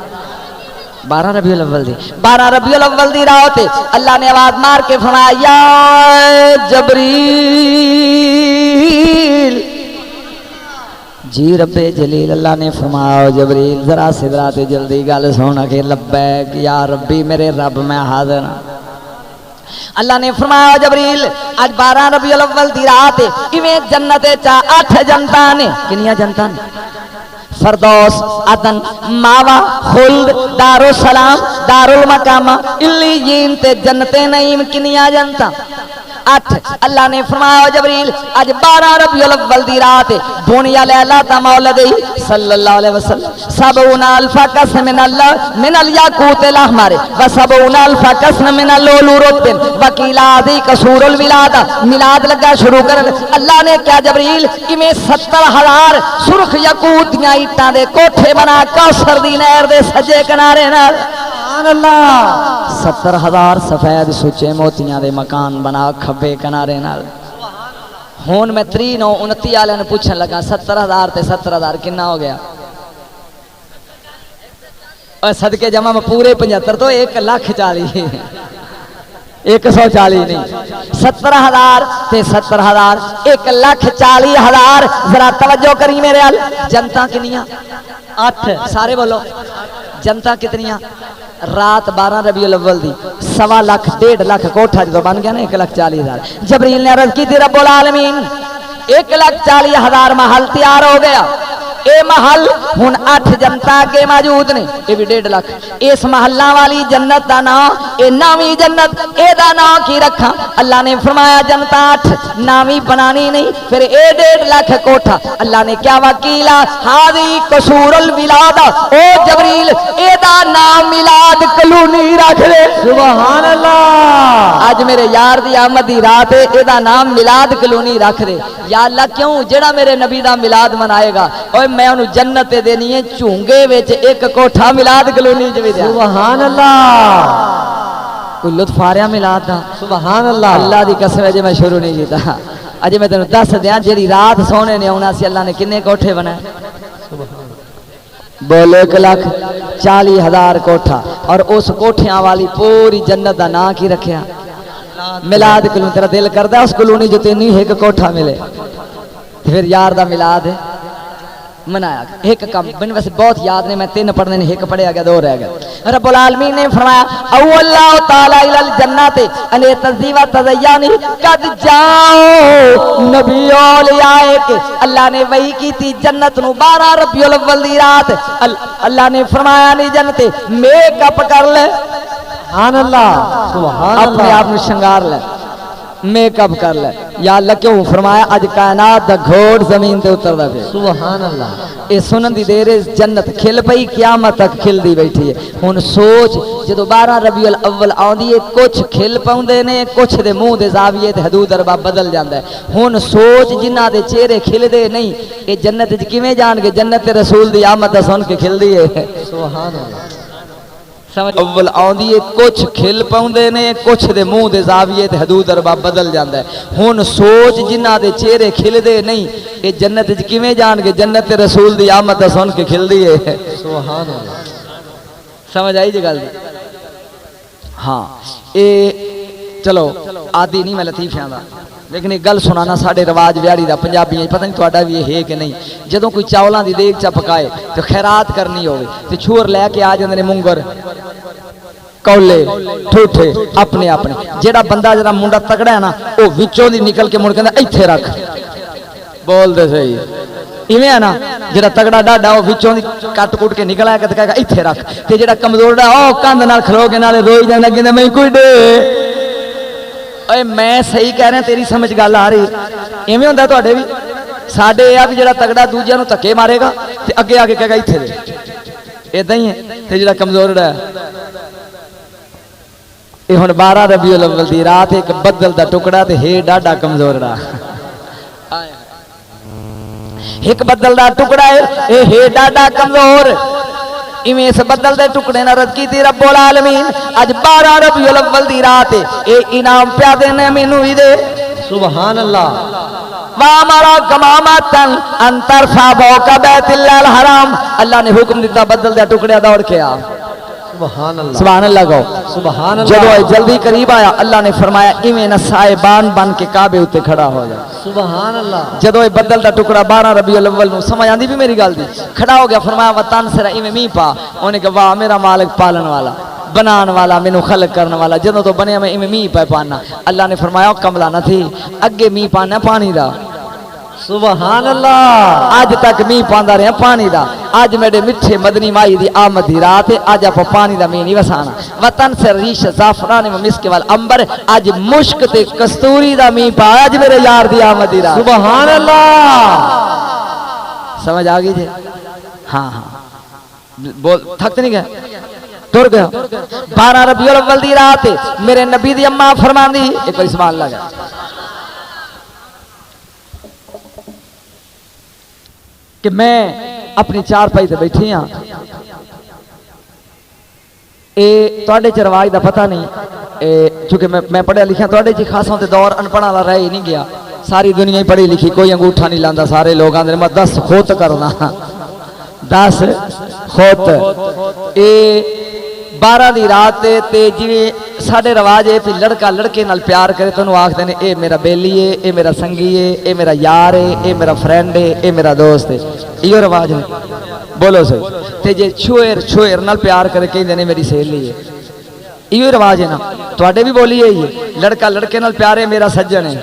12 ربیع الاول دی 12 ربیع الاول دی رات اللہ نے آواز مار کے فرمایا یا جبریل جی رب جلیل اللہ نے فرمایا جبریل ذرا صدرا تے جلدی گل سن کے لبیک یا ربی میرے رب میں حاضر ہوں اللہ نے فرمایا جبریل آج 12 ربیع الاول دی رات ایویں جنت چا 8 جنتاں نے کنیاں جنتاں نے فردوس عدن ماوا خلد دارالسلام دارالمقامہ علیین تے جنت نعیم کنیاں جنتاں 8 اللہ نے فرمایا جبریل آج 12 ربیع الاول دی رات بنیا لیلہ تا مولد صلی اللہ علیہ وسلم 70 الف قسم من الیاقوت الاحمر و 70 الف قسم من اللؤلؤ رطب وکیلا دی قصور الولادہ میلاد لگا شروع کر اللہ نے کیا جبریل ایویں 70,000 سرخ یاقوت دیاں اینٹاں دے کوٹھے بنا کوثر دی نہر دے سجے کنارے نال سبحان اللہ 70,000 سفید سچے موتیاں دے مکان بنا کھبے کنارے نال ہون میں 3929 والے نے پوچھن لگا 70,000 تے 70,000 کنا ہو گیا اور صدقے جمع میں پورے 75 تو 1,40,000 140 نہیں 70,000 تے 70,000 1,40,000 ذرا توجہ کری میرے ال جنتا کنیاں 8 سارے بولو جنتا کتنیاں رات 12 ربیع الاول دی 1.25 لاکھ 1.5 لاکھ کوٹھا جو بن گیا نا 1,40,000 جبریل نے عرض کی تھی رب العالمین 1,40,000 محل تیار ہو گیا اے محل ہن 8 جنتا کے موجود نے یہ بھی 1.5 لاکھ اس محلہ والی جنت دا نام اے نامی جنت اے دا نام کی رکھا اللہ نے فرمایا جنتا 8 نامی بنانی نہیں پھر اے 1.5 لاکھ کوٹھا اللہ نے کیا وکیلا ہادی قصور الولادہ او جبریل اے دا نام میلاد کلونی رکھ لے سبحان اللہ آج میرے یار دی آمد دی رات ہے اے دا نام میلاد کلونی رکھ دے یا اللہ کیوں جڑا میرے نبی دا میلاد منائے گا اوے میں انہوں جنت دینی ہے چونگے ویچ ایک کوٹھا میلاد کلونی جو بھی دیا سبحان اللہ کوئی لطف آ رہا میلاد دا سبحان اللہ اللہ دی قسم ہے جی میں شروع نہیں کیتا اجے میں تینوں دس دیاں جیڑی رات سونے نے ہونا سی اللہ نے کنے کوٹھے بنائے بولو 1,40,000 کوٹھا اور اس کوٹھیاں والی پوری جنت دا نا کی رکھیا میلاد کلونی تیرا دل کردا اس کلونی جو تینوں ایک کوٹھا ملے پھر یار دا میلاد ہے منایا ایک کم بن ویسے بہت یاد نہیں میں 3 پڑھنے نے ایک پڑھے گیا 2 رہ گیا رب العالمین نے فرمایا او اللہ تعالی الی الجنت ان تزیوا تزیانی قد جاؤ نبی اولیاء کے اللہ نے وحی کی تھی جنت نو 12 ربیع الاول دی رات اللہ نے فرمایا نہیں جنت میک اپ کر لے سبحان اللہ سبحان اللہ اپنے آپ نے شنگار لے میک اپ کر لے یا اللہ کیوں فرمایا اج کائنات دا گھوڑ زمین تے اتردا پیا سبحان اللہ اے سنن دی دیر جنت کھل پئی قیامت تک کھل دی بیٹھی ہے ہن سوچ جدوں 12 ربیع الاول آندی ہے کچھ کھل پوندے نے کچھ دے منہ دے زاویے تے حدود اربا بدل جاندا ہے ہن سوچ جنہاں دے چہرے کھلدے نہیں اے جنت وچ کیویں جان گے جنت تے رسول دی آمد دا سن کے کھلدی ہے سبحان اللہ اول آندی ہے کچھ کھل پوندے نے کچھ دے منہ دے زاویے تے حدود اربا بدل جاندا ہے ہن سوچ جنہاں دے چہرے کھلدے نہیں اے جنت وچ کیویں جان گے جنت تے رسول دی آمد دا سن کے کھلدی ہے سبحان اللہ سمجھ آئی جی گل ہاں اے چلو عادی نہیں میں لطیفیاں دا لیکن ایک گل سنانا ساڑھے رواج ویاری دا پنجابی ہے پتہ نہیں تو آڈا بھی ہے کہ نہیں جدوں کوئی چاولاں دی دیگ چا پکائے تو خیرات کرنی ہوئے تو چھوڑ لے کے آ جاندے نے منگر کولے ٹھوٹھے اپنے اپنے جیڑا بندہ جڑا منڈا تگڑا ہے نا وہ وچوں دی نکل کے مڑ کے ایتھے رکھ بول دے صحیح ایویں ہے نا جڑا تگڑا ڈاڈا وہ وچوں دی کٹ کٹ کے نکل آیا کہ کہے گا ایتھے رکھ تے جڑا کمزور ڈا او کندھ نال کھلو کے نالے روئی جاندا کہ میں کوئی دے اے میں صحیح کہہ رہا تیری سمجھ گل آ رہی ایویں ہوندا تواڈے بھی ساڈے اے بھی جڑا تگڑا دوجیاں نوں دھکے مارے گا تے اگے آ کے کہے گا ایتھے دے ایداں ہی ہے تے جڑا کمزور ڈا اے ہن 12 ربیع الاول دی رات ایک بدل دا ٹکڑا تے ہے ڈاڈا کمزور ڈا ایک بدل دا ٹکڑا ہے اے ڈاڈا کمزور ایویں اس بدل دے ٹکڑے نہ رد کیتی رب العالمین اج 12 ربیع الاول دی رات اے انعام پیا دینے مینوں وی دے سبحان اللہ وامر کمامتن ان ترفع فوق بیت اللہ الحرام، اللہ نے حکم دیتا بدل دے ٹکڑے دوڑ کے آ، سبحان اللہ سبحان اللہ کہو، سبحان جب اللہ وہ جلدی قریب آیا اللہ نے فرمایا ایویں نہ سائبان بن کے کعبے اتے کھڑا ہو جا۔ سبحان اللہ جدو یہ بدل دا ٹکڑا 12 ربیع الاول نو سمجھ آندی بھی میری گل دی، کھڑا ہو گیا، فرمایا وطن سرا ایویں می پا، انہیں کہا واہ میرا مالک پالن والا بنان والا مینو خلق کرنے والا، جدوں تو بنیا میں ایویں می پہ پانا۔ اللہ نے فرمایا کملا نہ تھی اگے می پانا پانی دا، سبحان اللہ اج تک می پاندا رہیا پانی دا، اج میرے میٹھے مدنی مائی دی آمد دی رات ہے، اج آپ پانی دا می نہیں وسانا، وطن سے ریش زعفران و مسک والعنبر، اج مشک تے کستوری دا می پا، اج میرے یار دی آمد دی رات۔ سبحان اللہ سمجھ آ گئی جی؟ ہاں ہاں بول تھک نہیں گیا ٹر گیا۔ 12 ربیع الاول دی رات ہے، میرے نبی دی اماں فرماندی، ایک بار سبحان اللہ گیا، کہ میں اپنی چار پائی تے بیٹھی ہاں، اے تواڈے چ رواج دا پتہ نہیں، چونکہ میں پڑھیا لکھیا تواڈے چ خاصاں تے دور انپڑھا والا رہ ہی نہیں گیا، ساری دنیا ہی پڑھی لکھی، کوئی انگوٹھا نہیں لاندا، سارے لوگ آندے میں 10 خط کرنا 10 خط۔ اے 12 دی رات تے جویں ساڈے رواج ہے کہ لڑکا لڑکے نال پیار کرے تو انہوں آکھدے نے اے میرا بیلی ہے، اے میرا سنگی ہے، اے میرا یار ہے، اے میرا فرینڈ ہے، اے میرا دوست ہے، یہ رواج ہے، بولو صحیح۔ تے جے چھوئر نال پیار کرے کہندے نے میری سہیلی ہے، یہ رواج ہے نا، تواڈے بھی بولی ہے یہ، لڑکا لڑکے نال پیار ہے میرا سجن ہے،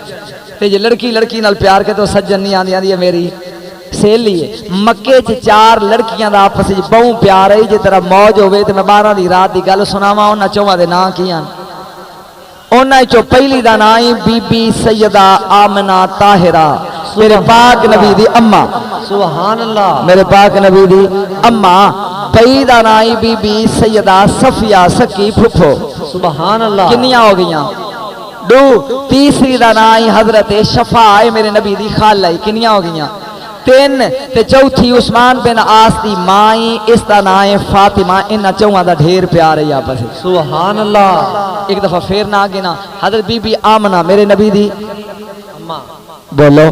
تے جے لڑکی لڑکی نال پیار کرے تو سجن نہیں آندی، آندی ہے میری سہیلی ہے۔ مکے چ 4 لڑکیاں دا آپس وچ بہوں پیار ہے، جے تیرا موج ہوے تے میں 12 دی رات دی گل سناواں، انہاں چوہاں دے نام کی ہیں؟ انہاں چوں پہلی دا نام ہے بی بی سیدہ آمنہ طاہرہ، میرے پاک نبی دی اماں، سبحان اللہ میرے پاک نبی دی اماں۔ پئی دا نام ہے بی بی سیدہ صفیہ سکی پھپھو، سبحان اللہ کنیاں ہو گئیاں؟ 2۔ تیسری دا نام ہے حضرت شفاع میرے نبی دی خالہ، کنیاں ہو گئیاں؟ 3۔ تے چوتھی عثمان بن عاص دی ماں، اس دا نام ہے فاطمہ، انہاں چوہاں دا ڈھیر پیار ہے آپس وچ، سبحان اللہ ایک دفعہ پھر نہ گنا حضرت بی بی آمنہ میرے نبی دی اماں، بولو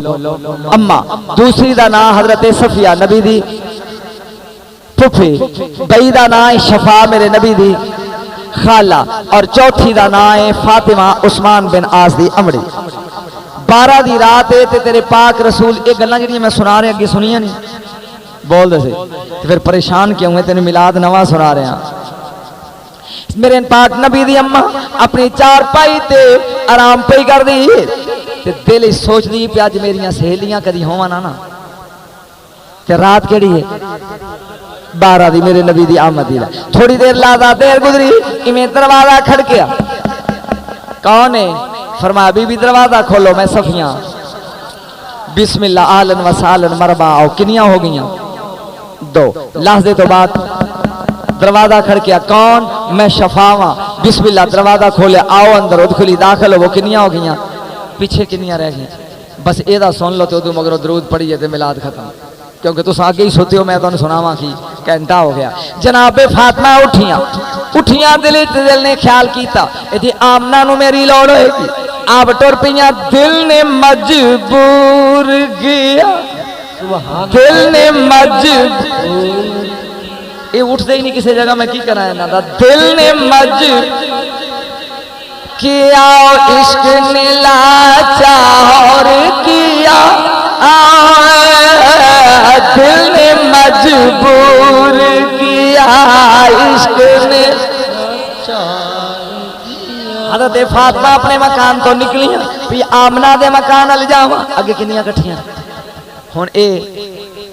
اماں، دوسری دا نام حضرت صفیہ نبی دی پھپھی، بئی دا نام ہے شفا میرے نبی دی خالہ، اور چوتھی دا نام ہے فاطمہ عثمان بن عاص دی امڑی۔ 12 دی رات ہے تے تیرے پاک رسول ایک گلاں جڑیاں میں سنا رہے اگے سنیاں نہیں، بول دے سی تے پھر پریشان کیوں ہوئے، تینوں میلاد نواں سنا رہے ہیں۔ میرے پاک نبی دی اماں اپنی چار پائی تے آرام پئی کر دی تے دل ہی سوچ دی پہ اج میریاں سہیلیاں کدی ہوواں نہ تے رات کیڑی ہے 12 دی میرے نبی دی آمد دی۔ تھوڑی دیر لادا دیر گزری، ایویں دروازہ کھڑکیا، کون ہے؟ فرمایا بی بی دروازہ کھولو میں صفیاں، بسم اللہ آلن و سالن مربا، آؤ کنیاں ہو گئیاں؟ 2۔ لحظے تو بعد دروازہ کھڑکیا، کون؟ میں شفاواں، بسم اللہ دروازہ کھولے، آؤ اندر ادخلی داخل ہو، وہ کنیاں ہو گئیاں؟ پیچھے کنیاں رہ گئیں؟ بس یہ دا سن لو تو ادو مگر درود پڑھیے تے میلاد ختم، کیونکہ تس آگے ہی سوتے ہو، میں تو سناواں کی گھنٹہ ہو گیا۔ جناب فاطمہ اٹھیاں دل نے خیال کیتا ایتھی آمنہ نو میری لوڑ ہوئے گی، آپ ٹر پیاں، دل نے مجبور گیا، دل نے مجبور، یہ اٹھ دے ہی نہیں کسی جگہ، میں کی کرنا ہے، دل نے مجبور کیا، عشق نے لاچار کیا، دل نے مجبور کیا، عشق نے حضرت فاطمہ اپنے مکان تو نکلیاں، بھی آمنہ دے مکان ال جاواں، اگے کنیاں کٹھیاں، ہن اے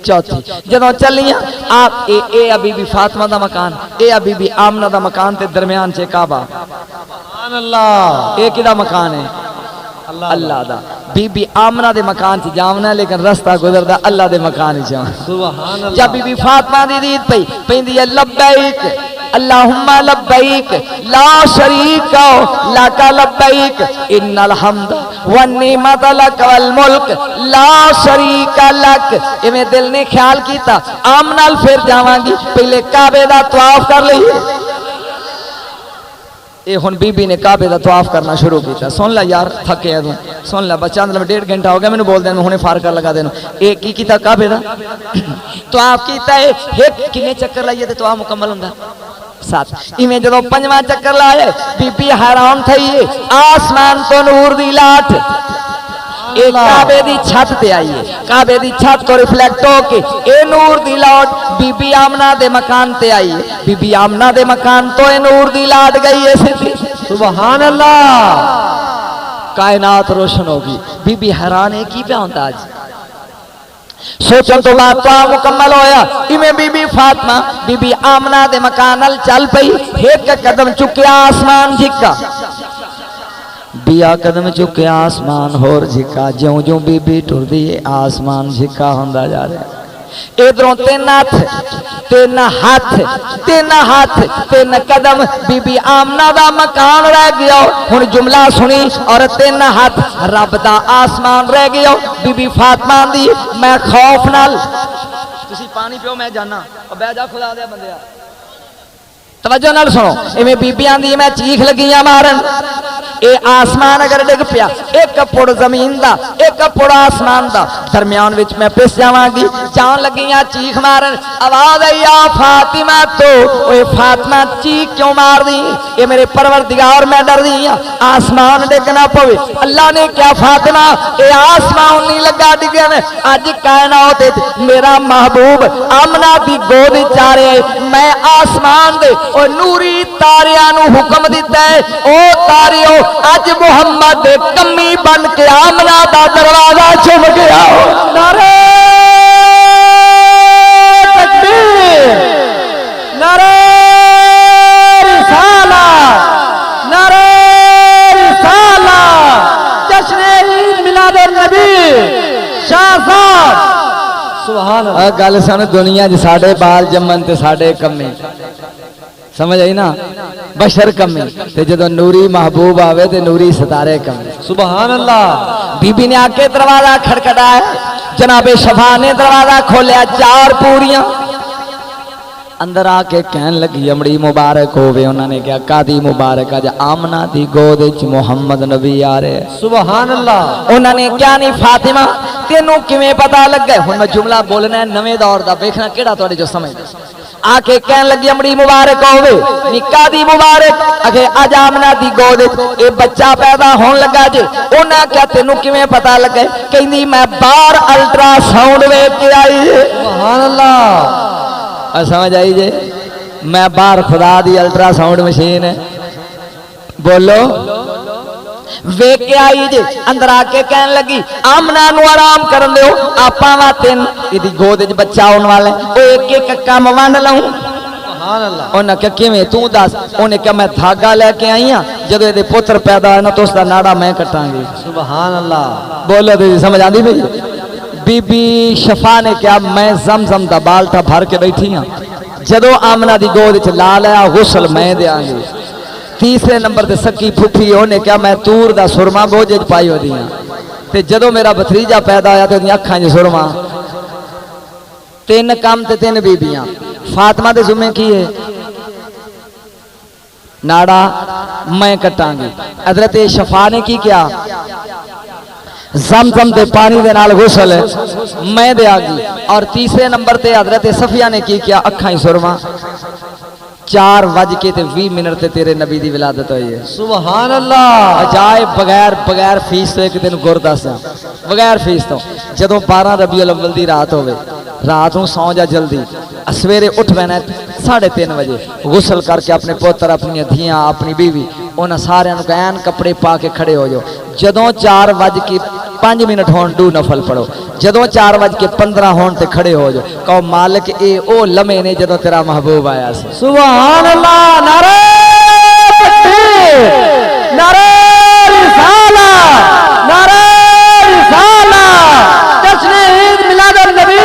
چوتھی جدوں چلیاں آپ اے ابھی بھی فاطمہ دا مکان، اے ابھی بھی آمنہ دا مکان تے درمیان چ کعبہ، سبحان اللہ، اے کدا مکان ہے؟ اللہ دا۔ بی بی آمنہ دے مکان چ جاونا لیکن رستہ گزردا اللہ دے مکان چ جاونا۔ سبحان اللہ، جب بی بی فاطمہ دی دید پئی پیندی ہے لبیک اللہم لبیک لا شریک لک لبیک ان الحمد والنعمت لک والملک لا شریک لک، ایویں دل نے خیال کیتا آمنہ پھر جاواں گی، پہلے کعبے دا طواف کر لئیے، یہ ہن بی بی نے کعبے دا طواف کرنا شروع کیتا. سن لے یار تھکے تو سن لے بچہ اندر 1.5 گھنٹہ ہو گیا مینوں بول دے میں ہنے فارکر لگا دینا. اے کی کیتا کعبے دا طواف کیتا ہے. ایک کنے چکر لائیے تے طواف مکمل ہوندا 7. ایویں جدوں 5واں چکر لائے بی بی حیران تھی. آسمان تو نور دی لاٹ اے کعبے دی چھت تے آئی ہے. کعبے دی چھت کو ریفلیکٹ ہو کے اے نور دی لاٹ بی بی آمنہ دے مکان تے آئی ہے. بی بی آمنہ دے مکان تو اے نور دی لاٹ گئی ہے سیدھی. سبحان اللہ. کائنات روشن ہوگی. بی بی حیران ہے کی پہ ہوتا آج. سوچن تو بات تو مکمل ہویا. ایویں بی بی فاطمہ بی بی آمنہ دے مکان ال چل پئی. ایک قدم چکیا آسمان جھکا. بیا قدم چکیا آسمان ہور جھکا. جوں جوں بی بی ٹردی ہے آسمان جھکا ہوندا جا رہا ہے. ادھروں 3 ہاتھ 3 ہاتھ 3 ہاتھ 3 قدم بی بی آمنہ دا مکان رہ گیا. ہن جملہ سنی اور 3 ہاتھ رب دا آسمان رہ گیا. بی بی فاطمہ دی میں خوف نال تسی پانی پیو میں جانا اور بہ جا خدا دے بندیا توجہ نال سنو. ایویں بیبیاں دی میں چیخ لگیاں مارن. اے آسمان اگر ڈگ پیا ایک پڑ زمین دا ایک پڑ آسمان دا درمیان وچ میں پس جاواں گی. جان لگیاں چیخ مارن. آواز آئی یا فاطمہ تو اوے فاطمہ چیخ کیوں مار دی. اے میرے پروردگار میں ڈر دی ہاں آسمان ڈگنا پوے. اللہ نے کیا فاطمہ اے آسمان نہیں لگا ڈگے میں اج کائنات میرا محبوب آمنہ دی گود چا رہے. میں آسمان دے اور نوری تاریاں نو حکم دیتا ہے او تاریو اج محمد دے کمی بن کے آمنہ دا دروازہ چھپ گیا. نعرہ تکبیر. نعرہ رسالت. نعرہ رسالت. جشن عید میلاد النبی شاہ صاحب. سبحان اللہ. گل سن دنیا جی ساڈے بال جمن تے ساڈے کمی سمجھ آئی نا. بشر کمی تے جدو نوری محبوب آوے تے نوری ستارے کمی. سبحان اللہ. بی بی نے آ کے دروازہ کھڑکھڑایا. جناب شفا نے دروازہ کھولیا. 4 پوریاں اندر آ کے کہن لگی امڑی مبارک ہووے. انہوں نے کہا قادی مبارک اج آمنہ دی گود وچ محمد نبی آ رہے. سبحان اللہ. انہوں نے کیا نہیں فاطمہ تینوں کیویں پتہ لگ گئے. ہن میں جملہ بولنا ہے نویں دور دا ویکھنا کیڑا تواڈے جو سمجھ آ کے کہن لگی امڑی مبارک ہووے نکاح دی مبارک اگے اج آمنہ دی گود اے بچہ پیدا ہون لگا جے. انہاں کیا تینوں کیویں پتہ لگے. کہندی میں باہر الٹرا ساؤنڈ ویکھ کے آئی. سبحان اللہ. سمجھ آئی جے. میں باہر خدا دی الٹرا ساؤنڈ مشین بولو ویکھ کے آئی جے. اندر آ کے کہن لگی آمنہ نو آرام کرن دیو آپاں وا 3 ایدی گود وچ بچہ آون والا ہے. او ایک ایک کام ونڈ لوں. سبحان اللہ. انہاں کہ کیویں تو دس. اونے کہ میں دھاگا لے کے آئی ہاں جدوں دے پتر پیدا ہوئے نا تو اس دا ناڑا میں کٹاں گی. سبحان اللہ. بولو تے سمجھ آندی پئی. بی بی شفا نے کہا میں زمزم دا بالٹا بھر کے بیٹھی ہاں جدوں آمنہ دی گود وچ لا لیا غسل میں دیاں گی. تیسرے نمبر تے سکی پھپھی اونے کہا میں تور دا سرما بوجھ پائی ہو دیاں تے جدوں میرا بھتریجا پیدا ہویا تے اودیاں اکھاں وچ سرما. 3 کام تے 3 بیبیاں. فاطمہ دے ذمہ کی ہے ناڑا میں کٹاں گی. حضرت شفا نے کی کیا زمزم دے پانی دے نال غسل میں دیا گی. اور تیسرے نمبر تے حضرت صفیہ نے کی کیا اکھاں ہی سرما. 4:20 تے تیرے نبی دی ولادت ہوئی ہے. سبحان اللہ. عجائب. بغیر فیس تو ایک دن گر دسا بغیر فیس تو جدوں 12 ربیع الاول دی رات ہوے رات نو سو جا جلدی سویرے اٹھ بینا 3:30 بجے غسل کر کے اپنے پوتر اپنی دھیاں اپنی بیوی انہاں سارے نوں کہن کپڑے پا کے کھڑے ہو جاؤ. جدوں 4:05 ہون 2 نفل پڑھو. جدوں 4:15 ہون تے کھڑے ہو جاؤ. کہو مالک اے او لمحے نے جدوں تیرا محبوب آیا سی. سبحان اللہ. نعرہ تکبیر. نعرہ رسالت. نعرہ رسالت. جشن عید میلاد النبی.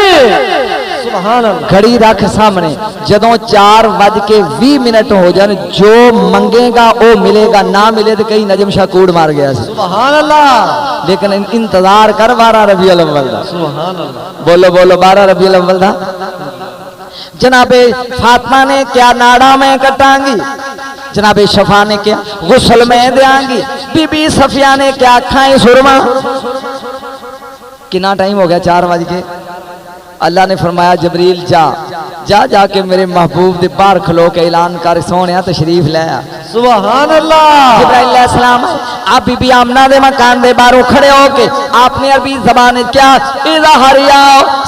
سبحان اللہ. گھڑی رکھ سامنے جدوں 4:20 ہو جان جو منگے گا او ملے گا. نہ ملے تو کئی نجم شاہ کوڑ مار گیا سی. سبحان اللہ. لیکن انتظار کر 12 ربیع الاول دا. سبحان اللہ. بولو بولو 12 ربیع الاول دا. جناب فاطمہ نے کیا ناڑا میں کٹاں گی. جناب شفا نے کیا غسل میں دیاں گی، بی بی صفیہ نے کیا کھائیں سرما. کنا ٹائم ہو گیا 4 بج کے. اللہ نے فرمایا جبریل جا کے میرے محبوب دے باہر کھلو کے اعلان کر سونیا تشریف لے آ. سبحان اللہ. جبرائیل علیہ السلام آپ بی بی آمنہ دے مکان دے باہروں کھڑے ہو کے آپ نے عربی زبان کیا اذا حریا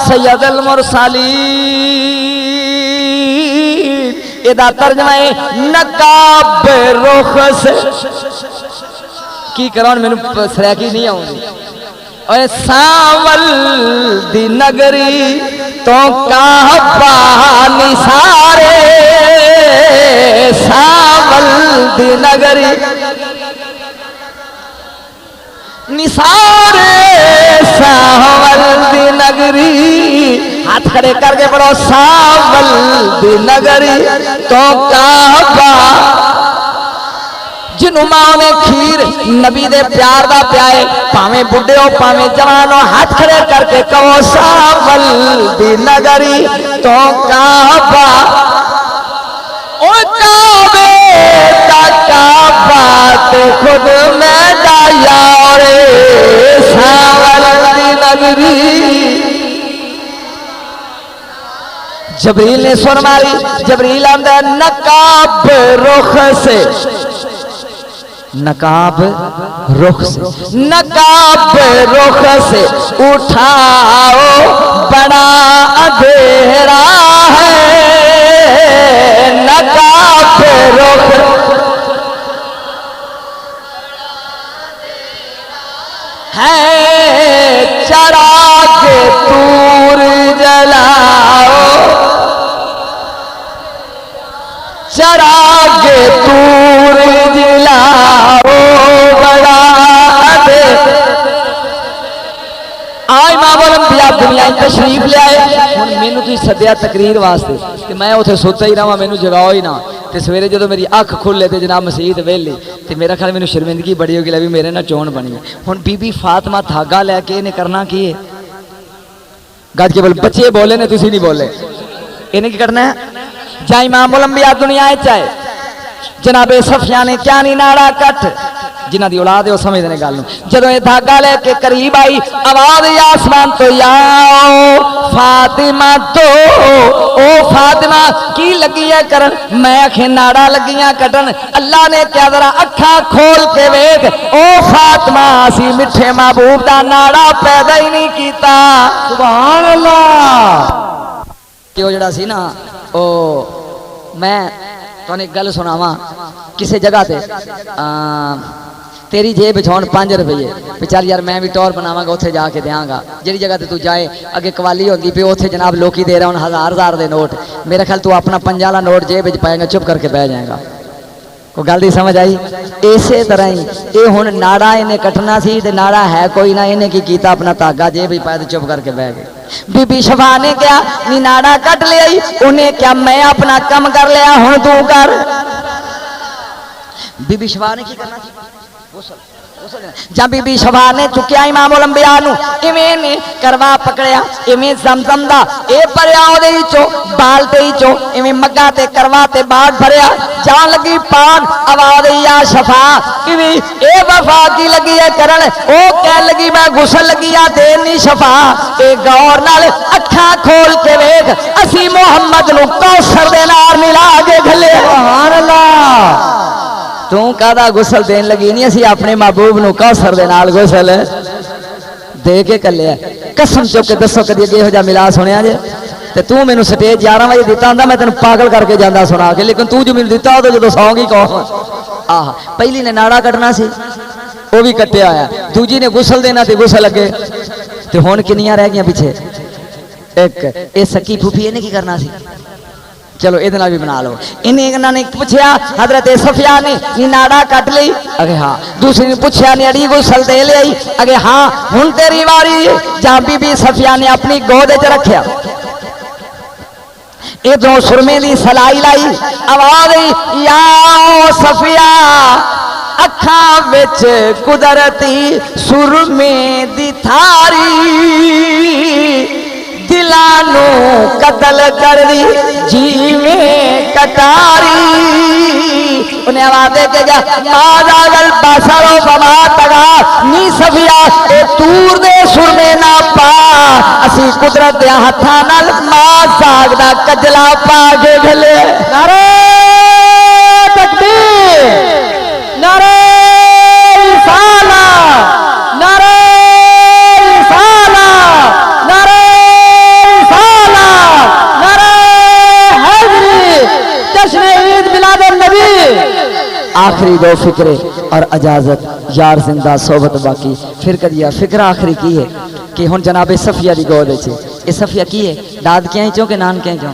سید المرسلین. ادا ترجمہ ہے نقاب رخ سے کی کران میں نے سریکی نہیں آؤں گی. اے ساول دی نگری تو کعبہ نثارے، ساول دی نگری نثارے، ساول دی نگری ہاتھ کھڑے کر کے پڑھو ساول دی نگری تو کعبہ. جنہوں ماں نے کھیر نبی دے پیار دا پیائے پاویں بڈھے ہو پاویں جوان ہو ہاتھ کھڑے کر کے کہو ساول دی نگری تو کعبہ. او کعبے تا کعبہ تے خود میں دا یارے، ساول دی نگری. جبریل نے سر ماری. جبریل آمدہ نقاب رخ سے، نقاب رخ سے، نقاب رخ سے اٹھاؤ بڑا اندھیرا ہے، نقاب رخ ہے، چراغ طور جلاؤ، چراغ طور جلاؤ بڑا دے. آج امام الانبیاء دنیا تشریف لے آئے. ہن مینوں تسی سدیا تقریر واسطے تے میں اوتھے سوتا ہی رہواں، مینوں جگاؤ ہی نہ. تے سویرے جدوں میری اکھ کھلے تے جناب مسجد ویلی تے میرا خیال مینوں شرمندگی بڑی ہو گئی بھی میرے نال چون بنی. ہن بی بی فاطمہ دھاگا لے کے نے کرنا کی ہے؟ گج کے بول بچے بولے نے تسی نہیں بولے. انہیں کی کرنا ہے؟ جا امام الانبیاء دنیا چاہے جناب صفیہ نے کیا نہیں ناڑا کٹ، جنہ دی اولاد ہے وہ سمجھ دینے گالوں. جدو یہ دھاگا لے کے قریب آئی آواز یا آسمان تو یا فاطمہ تو او فاطمہ کی لگی ہے کرن؟ میں آنکھیں ناڑا لگیاں کٹن. اللہ نے کیا ذرا اکھاں کھول کے ویکھ او فاطمہ اسی مٹھے محبوب دا ناڑا پیدا ہی نہیں کیتا. سبحان اللہ. کہ وہ جڑا سی نا او میں تو ایک گل سناواں. کسی جگہ تے تیری جیب چھون 5 روپے پچال یار میں بھی ٹور بناواں گا اتھے جا کے دیاں گا. جڑی جگہ تے تو جائے اگے قوالی ہوندی پئی اتھے جناب لوکی دے رہے ہن 1000 دے نوٹ. میرا خیال تو اپنا 5 والا نوٹ جیب وچ پائے گا چپ کر کے بیٹھ جائے گا. کو گل دی سمجھ آئی؟ اسی طرح ہی اے ہن ناڑا انہیں کٹنا سی تے ناڑا ہے کوئی نہ. انہیں کی کیتا اپنا تاگا جیب وچ پائے تے چپ کر کے بیٹھ گئے. بی بی شفا نے کیا نی ناڑا کٹ لیا، انہیں کیا میں اپنا کم کر لیا ہن تو کر. بی بی شفا نے کی کرنا سی؟ غسل. جب بی بی شفا نے چکیا امام الانبیاء نو ایویں نے کروا پکڑیا ایویں زمزم دا اے بھریا او دے وچوں بال تے وچوں ایویں مگا تے کروا تے باٹ بھریا جان لگی پان آواز یا شفا ایویں اے وفا کی لگی ہے کرن او کہن لگی میں غسل لگی آ دینی شفا اے غور نال اکھاں کھول کے ویکھ اسی محمد نو کوثر دے نال ملا کے گھلے. سبحان اللہ. تو کہدا غسل دین لگی نہیں اسی اپنے محبوب نو کوثر دے نال غسل دے کے کلیا. قسم چوک کے دسو کدی اگے ہو جا ملا سنیا جے تے تو مینوں سٹیج 11 بجے دیتا ہوندا میں تینوں پاگل کر کے جاندا سنا کے، لیکن تو جو مینوں دیتا او جدوں ساؤں گی کون؟ آہا پہلی نے ناڑا کٹنا سی او بھی کٹیا آیا، دوجی نے غسل دینا تے غسل اگے تے ہن کنیاں رہ گیاں پیچھے. ایک اے سکی پھوپھی نے کی کرنا سی؟ چلو یہ بھی بنا لو. انہوں نے پوچھا حضرت صفیہ نے ناڑا کٹ لی اگے ہاں. دوسری نے پوچھا نے اڑی غسل دے لے اگے ہاں. ہن تیری واری. جہاں بی بی صفیہ نے اپنی گود وچ رکھیا ادھروں سرمے دی سلائی لائی آواز یا صفیہ اکھاں وچ قدرتی سرمے دی تھاری دلانو قتل کر دی جی میں کٹاری انہیں آواز دے کے گیا ماذا البصر وما طغى نی صفیا اے تور دے سرنے نہ پا اسی قدرت دے ہتھاں نال ماں ساگ دا کجلا پا کے گھلے نعرہ تکبیر نعرہ رسالہ نعرہ رسالہ نعرہ رسالہ نعرہ حیدری جشن عید میلاد النبی آخری دو فکرے اور اجازت یار زندہ صحبت باقی پھر کدیا فکر آخری کی ہے کہ ہن جناب صفیہ دی گود وچ اے صفیہ کی ہے داد کیاں چوں کہ نان کیاں چوں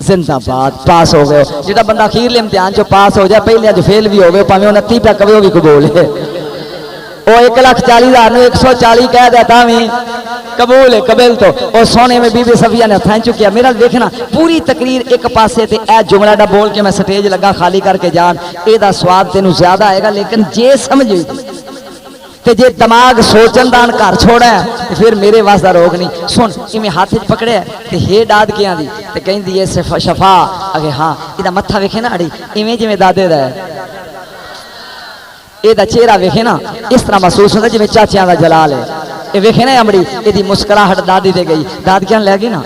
زندہ باد پاس ہو گئے جڑا بندہ اخیرلے امتحان چوں پاس ہو جائے پہلے جو فیل بھی ہو گئے پاویں 29 پہ کبھی بھی قبول ہے او 1,40,000 نو 140 کہہ دے تاویں قبول ہے قبول تو او سونے میں بی بی صفیہ نے ہتھاں چکیا میرا دیکھنا پوری تقریر ایک پاسے تے اے جملہ دا بول کے میں سٹیج لگا خالی کر کے جان اے دا سواد تینوں زیادہ آئے گا لیکن جے سمجھ تے جے دماغ سوچن دان گھر چھوڑا ہے تے پھر میرے واسطہ روک نہیں سن ایویں ہاتھ وچ پکڑیا تے ہے داد کیاں دی تے کہندی اے شفا اگے ہاں ادا متھا ویکھے نا اڑی ایویں جویں دادے دا ہے اے دا چہرہ ویکھے نا اس طرح محسوس ہوندا جویں چاچیاں دا جلال ہے اے ویکھے نا امڑی اے دی مسکراہٹ دادی تے گئی داد کیاں لے گئی نا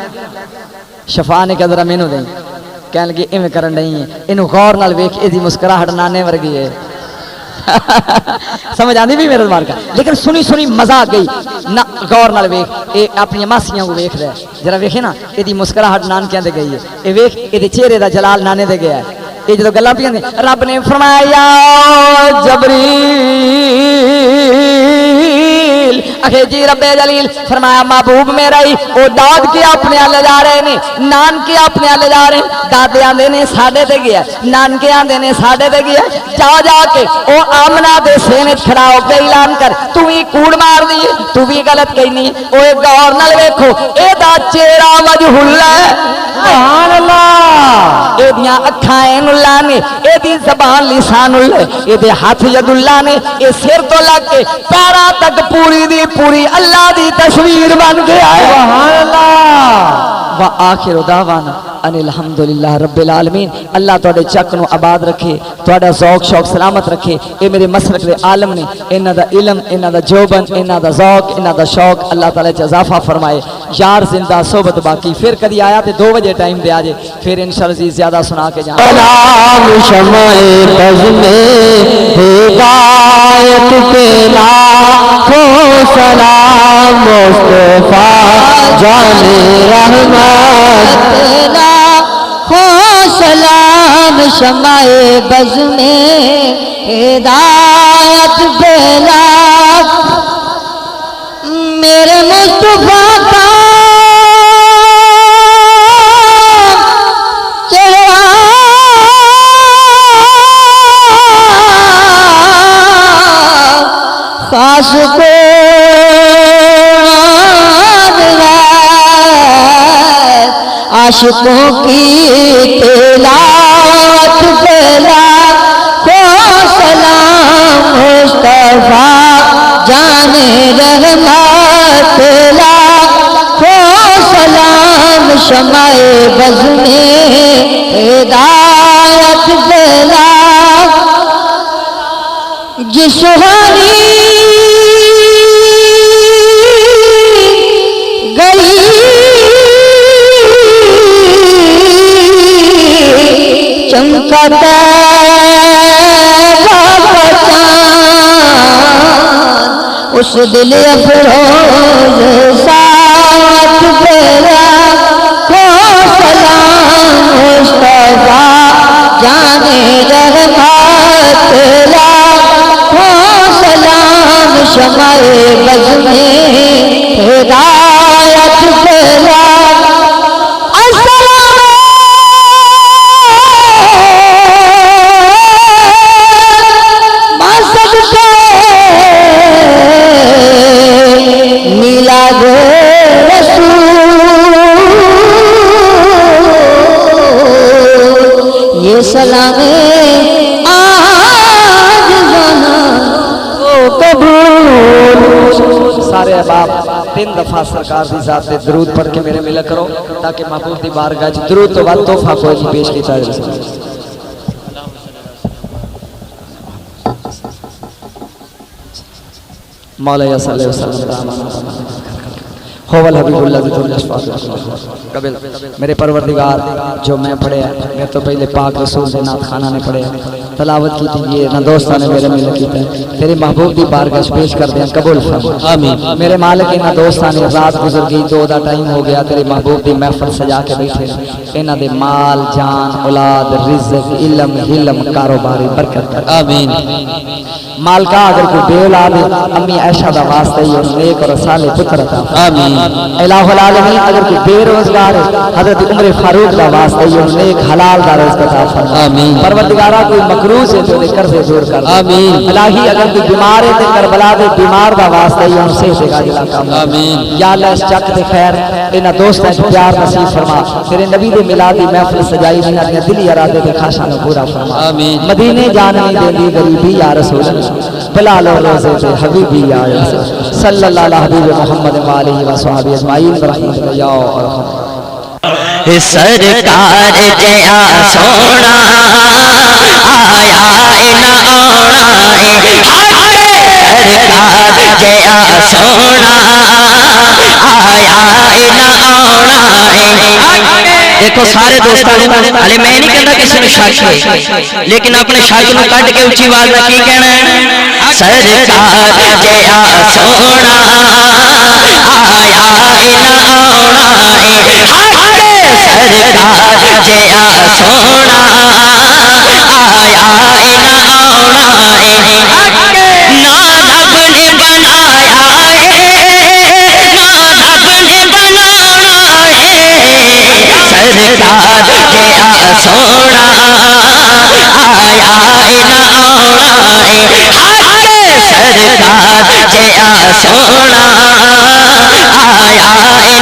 شفا نے کہ ذرا مینوں دیں کہن لگی ایویں کرن نہیں ہے اینو غور نال ویکھ اے دی مسکراہٹ نانے ورگی ہے سمجھ آندی بھی میرے دماغ کا لیکن سنی سنی مزہ آ گئی نہ غور نال ویکھ اے اپنی ماسیاں کو ویکھ رہا ہے ذرا ویکھے نا اے دی مسکراہٹ نانکیاں تے گئی ہے اے ویکھ اے دے چہرے دا جلال نانے تے گیا ہے اے جدوں گلاں پیاں رب نے فرمایا جبریل اکھے جی رب جلیل فرمایا محبوب میرا ہی او داد کے اپنے لے جا رہے نے نان کے اپنے لے جا رہے دادے آندے نے ساڈے تے گیا نان کے آندے نے ساڈے تے گیا جا جا کے او آمنہ دے سینے کھڑا ہو کے اعلان کر تو ہی کوڑ مار دی تو بھی غلط کہی نہیں اوے غور نال ویکھو اے دا چہرہ مجہول ہے سبحان اللہ اے دیاں اکھاں عین اللہ نے اے دی زبان لسان اللہ اے دے ہاتھ ید اللہ نے اے سر تو لگ کے پیراں تک پوری دی پوری اللہ دی تصویر بن گیا ہے سبحان اللہ وآخر دعوانا ان الحمدللہ رب العالمین اللہ توڑے چک نو آباد رکھے توڑا ذوق شوق سلامت رکھے اے میرے مسلک دے عالم نے انہاں دا علم انہاں دا جوبن انہاں دا ذوق انہاں دا شوق اللہ تعالی اضافہ فرمائے یار زندہ صحبت باقی پھر کدی آیا تے 2 بجے ٹائم دے آجے پھر انشاءاللہ زیادہ سنا کے جانا سلام شمع بز میں ہدایت پہ لاکھوں سلام مصطفیٰ جان رحمت لاکھوں سلام شمع بز میں ہدایت پہ لاکھ میرے مصطفیٰ کا خاص کو عاشقوں کی تلاوت پہ لاکھوں سلام مصطفیٰ جان رحمت لاکھوں سلام شمع بز میں ہدایت پہ لاکھ جس سہانی چمکتا اس دل افروز ساتھ پہ لاکھوں سلام مصطفیٰ جان رحمت لاکھوں سلام شمع بز میں ہدایت پہ لاکھ میلاد رسول 3 دفعہ سرکار دی ذات تے درود پڑھ کے میرے ملا کرو تاکہ محبوب دی بارگاہ وچ درود تو بعد تحفہ کوئی نہیں پیش کیتا جائے. مولا صلی اللہ علیہ وسلم خوال حبیب اللہ ذی قبل. میرے پروردگار جو میں پڑھے ہیں میں تو پہلے پاک رسول دے نات خانہ نے پڑھے ہیں تلاوت کی تھی یہ نہ دوستان نے میرے ملے کی ہے تیری محبوب دی بارگاہ پیش کر دیں قبول فرما آمین. میرے مالک نہ دوستان رات گزر گئی 2 دا ٹائم ہو گیا تیری محبوب دی محفل سجا کے بیٹھے انہاں دے مال جان اولاد رزق علم حلم کاروباری برکت کر آمین. مالکا اگر کوئی بے اولاد امی عائشہ دا واسطہ ہی اور نیک اور صالح پتر عطا آمین. الہ العالمین اگر کوئی بے روزگار حضرت عمر فاروق دا واسطہ ہی اور نیک حلال دا رزق عطا فرما آمین. پروردگارا کوئی مقروض ہے جو دے قرضے دور کر آمین. الہی اگر کوئی بیمار ہے تے کربلا دے بیمار دا واسطہ ہی اور صحت کا علاج کام آمین. یا اللہ اس چک تے خیر انہاں دوستاں کو پیار نصیب فرما تیرے نبی دے میلاد دی محفل سجائی انہاں دے دلی ارادے تے خواہشاں نو پورا فرما آمین. مدینے جان نہیں دیندی غریبی یا رسول اللہ بلال اور روزے تے حبیبی یا رسول صلی اللہ علیہ حبیب محمد و آلہ و صحابہ اجمعین برحمتک یا ارحم. سرکار جیا سونا آیا نہ آنا سرکار جیا سونا آیا نہ آنا. دیکھو سارے دوستان ہلے میں نہیں کہنا کسی نے شک ہے لیکن اپنے شک نو کٹ کے اونچی آواز میں کی کہنا ہے سرکار جیا سونا آیا نہ آنا سرکار جیا سونا آیا نہ آنا نہ رب نے بنایا نہ رب نے بنانا سرکار جیا سونا آیا نہ آنا سرکار جیا سونا آیا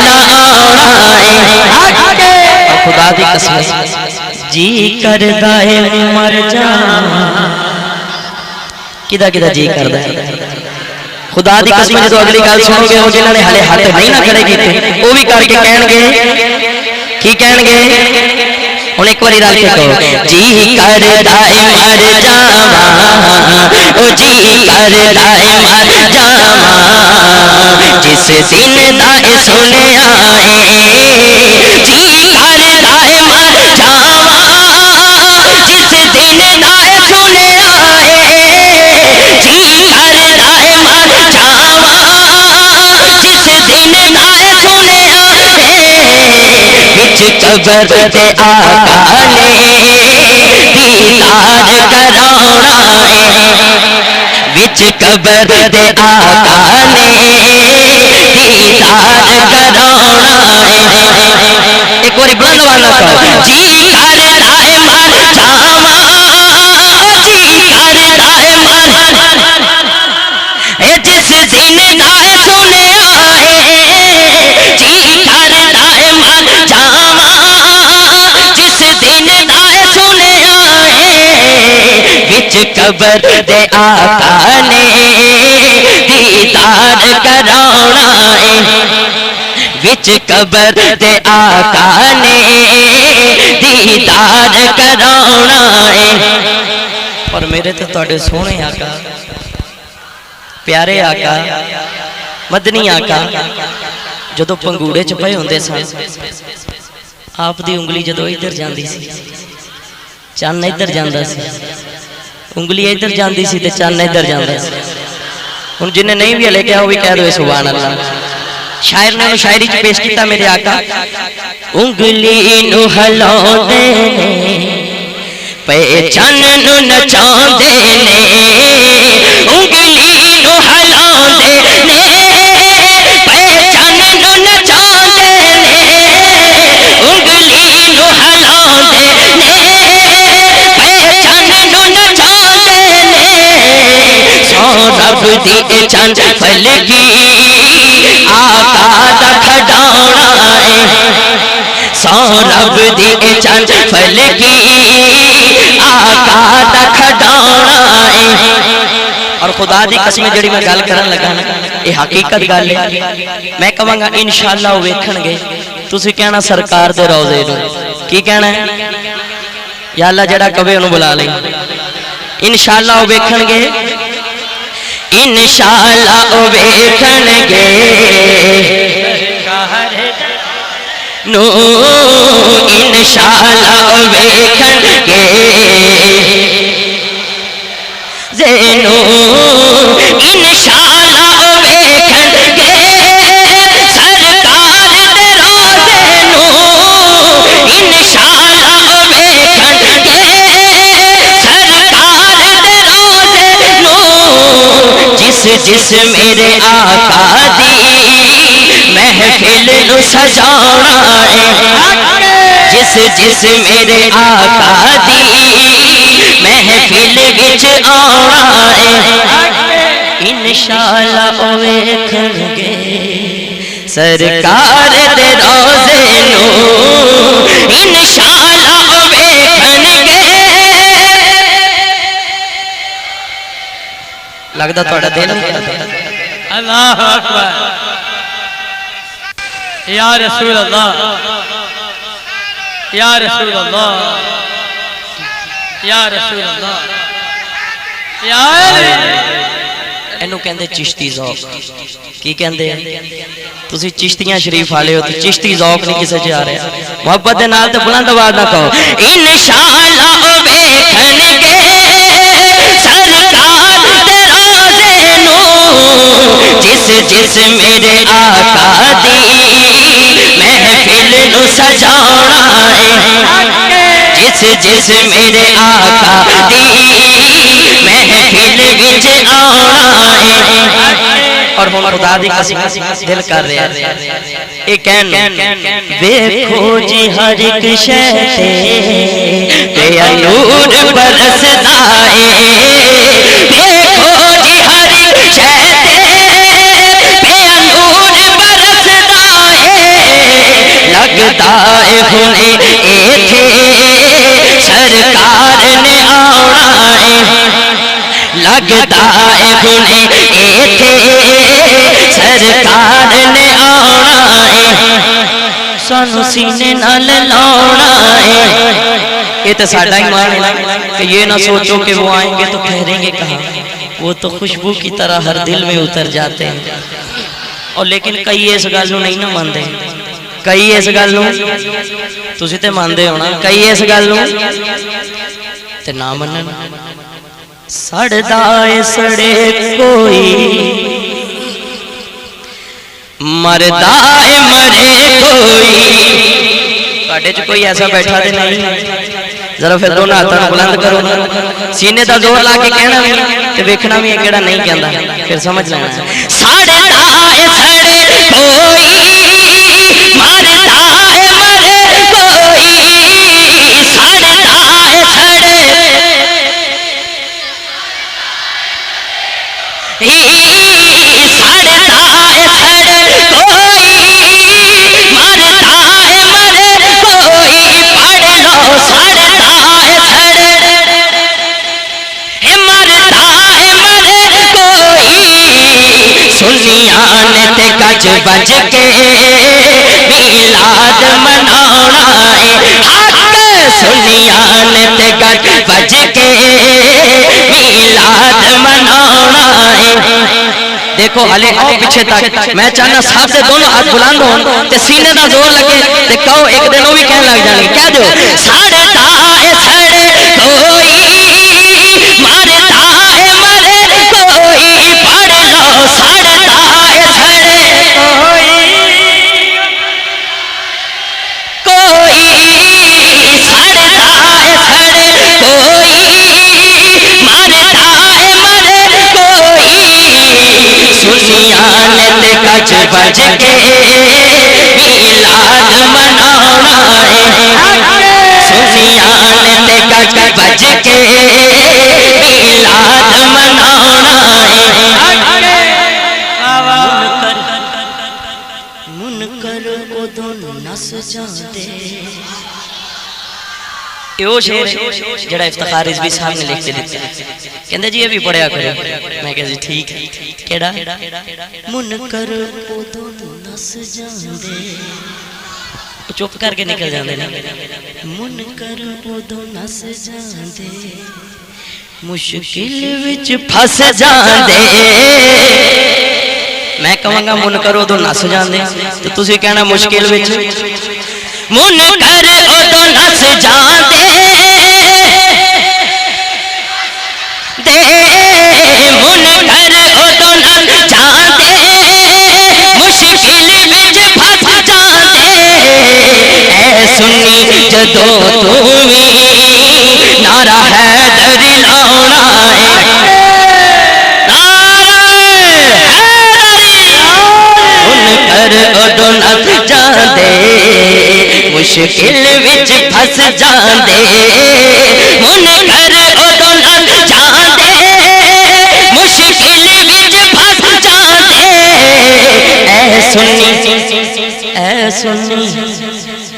نہ آنا. خدا دی قسم جی کردا ہے مر جاواں کدا کدا جی کردا ہے خدا دی قسم جدو اگلی گل سنو گے او جنہاں نے ہلے ہاتھ نہیں نہ کھڑے کیتے او بھی کر کے کہن گے کی کہن گے ہن ایک باری رل کے کہو جی کردا ہے مر جاواں او جی کردا ہے مر جاواں جس دن دا سنیا ہے جی کردا ہے مر جاواں جس دن دا سنیا ہے جی کردا ہے مر جاواں جس دن دا سنیا ہے وچ قبر تے آقا نے دیدار کراونا ہے وچ قبر تے آقا نے دیدار کراونا ہے. ایک بار بلند والا کہو جی کردا ہے مر جاواں جی کردا ہے مر جس دن دا سنیا ہے جی کردا ہے مر جاواں جس دن دا سنیا ہے وچ قبر دے آقا نے دیدار کراونا ہے وچ قبر دے آقا نے دیدار کراونا ہے. اور میرے تو تواڈے سونے آقا پیارے آقا مدنی آقا جدو پنگوڑے چ پئے ہوندے سن آپ دی انگلی جدو ادھر جاندی سی چان ادھر جاندا سی انگلی ادھر جاندی سی تے چان ادھر جاندا سی. ہن جن نے نہیں بھی ہلے کیا وہ بھی کہہ دو سبحان اللہ. شاعر نے شاعری چ پیش کیتا میرے آقا انگلی نو ہلاوندے نے پہچان نو نچاندے نے انگلی نو ہلاوندے نے پہچان نو نچاندے نے انگلی نو ہلاوندے نے پہچان نو نچاندے نے سو رب دی چند فلکی آقا دا کھڈاونا ہے سو رب دی چند فلکی آقا دا کھڈاونا ہے. اور خدا دی قسم جڑی میں گل کرن لگا نا یہ حقیقت گل ہے میں کہاں گا انشاءاللہ وہ ویکھن گے تسی کہنا سرکار دے روزے نو کی کہنا ہے یا اللہ جڑا کبھی انہوں بلا لیں انشاءاللہ وہ ویکھن گے انشاءاللہ وہ ویکھن گے نو انشاءاللہ وہ ویکھن گے زینو انشاءاللہ وہ ویکھن گے سرکار دے روزے نو انشاءاللہ وہ ویکھن گے سرکار دے روزے نو جس جس میرے آقا دی محفل نو سجانا ہے جس جس میرے آقا دی محفل وچ آنا ہے انشاءاللہ او ویکھن گے سرکار دے روزے نو انشاءاللہ او ویکھن گے لگدا تہاڈا دل اللہ اکبر یا رسول اللہ یا رسول اللہ یا رسول اللہ یا اینو کہندے چشتی ذوق کی کہندے تسی چشتیاں شریف والے ہو تو چشتی ذوق نہیں کسے جا رہے محبت دے نال تے بلند آواز نہ کہو انشاءاللہ ویکھن گے سرکار دے روزے نو جس جس میرے آقا دی محفل نو سجانا ہے جس جس میرے آقا دی محفل وچ آنا ہے اور ہن خدا دی قسم دل کر رہا ہے اے کہن دیکھو جی ہر ایک شے تے نور برسدا ہے دیکھو جی ہر ایک شے تے نور برسدا ہے لگدا ہے ہنے ایتھے سرکار نے آنا ہے لگتا ہے ہنے ایتھے سرکار نے آنا ہے سانو سینے نال لانا ہے یہ تو ساڈا ایمان ہے کہ یہ نہ سوچو کہ وہ آئیں گے تو ٹھہریں گے کہاں وہ تو خوشبو کی طرح ہر دل میں اتر جاتے ہیں اور لیکن کئی اس گل نو نہیں نہ مانتے کئی اس گل نو تسی تے ماندے ہو نا کئی اس گل نو تے نہ منن سڑدا اے سڑے کوئی مردا اے مرے کوئی تواڈے چ کوئی ایسا بیٹھا تے نہیں ذرا پھر دونوں ہاتھاں بلند کرو سینے دا زور لا کے کہنا بھی تے ویکھنا بھی کیڑا نہیں کہندا پھر سمجھ لینا سڑدا اے سڑے کوئی مردا اے مرے کوئی سڑدا اے سڑے سڑدا اے سڑے کوئی مردا اے مرے کوئی پڑھ لو سڑدا اے سڑے مردا اے مرے کوئی سنیاں نے تے گج بج کے میلاد منانا ہے حق سنیاں نے تے گج بج کے میلاد منانا ہے دیکھو ہلے آؤ پیچھے تک میں چاہنا ساتھ سے دونوں ہاتھ بلند ہون تے سینے دا زور لگے تے کہو ایک دن وہ بھی کہنے لگ جانے کہہ دیو سڑدا اے سڑے کوئی مردا اے مرے کوئی پڑھ لو سڑدا اے سڑے کوئی سڑدا اے سڑے کوئی مردا اے مرے کوئی سنیاں نے تے گج بج کے میلاد منانا ہے سنیاں نے تے گج بج کے میلاد منانا ہے منکر ادھر نس جاندے یہ شعر جڑا افتخار رضوی صاحب نے لکھ کے دیتا کہندے جی یہ بھی پڑھیا کرو میں کہا جی ٹھیک ہے کیڑا منکر اودوں نس جاندے چپ کر کے نکل جاندے نا منکر اودوں نس جاندے مشکل وچ پھس جاندے میں کہاں گا منکر اودوں نس جاندے تو تسی کہنا مشکل وچ منکر اودوں نس جاندے منکر اودوں نس جاندے مشکل وچ پھس جاندے اے سنی جدوں تو وی نعرہ حیدری لاؤنا ہے اودوں نس جاندے مشکل وچ پھس جاندے منکر اودوں نس جاندے مشکل وچ پھس جاندے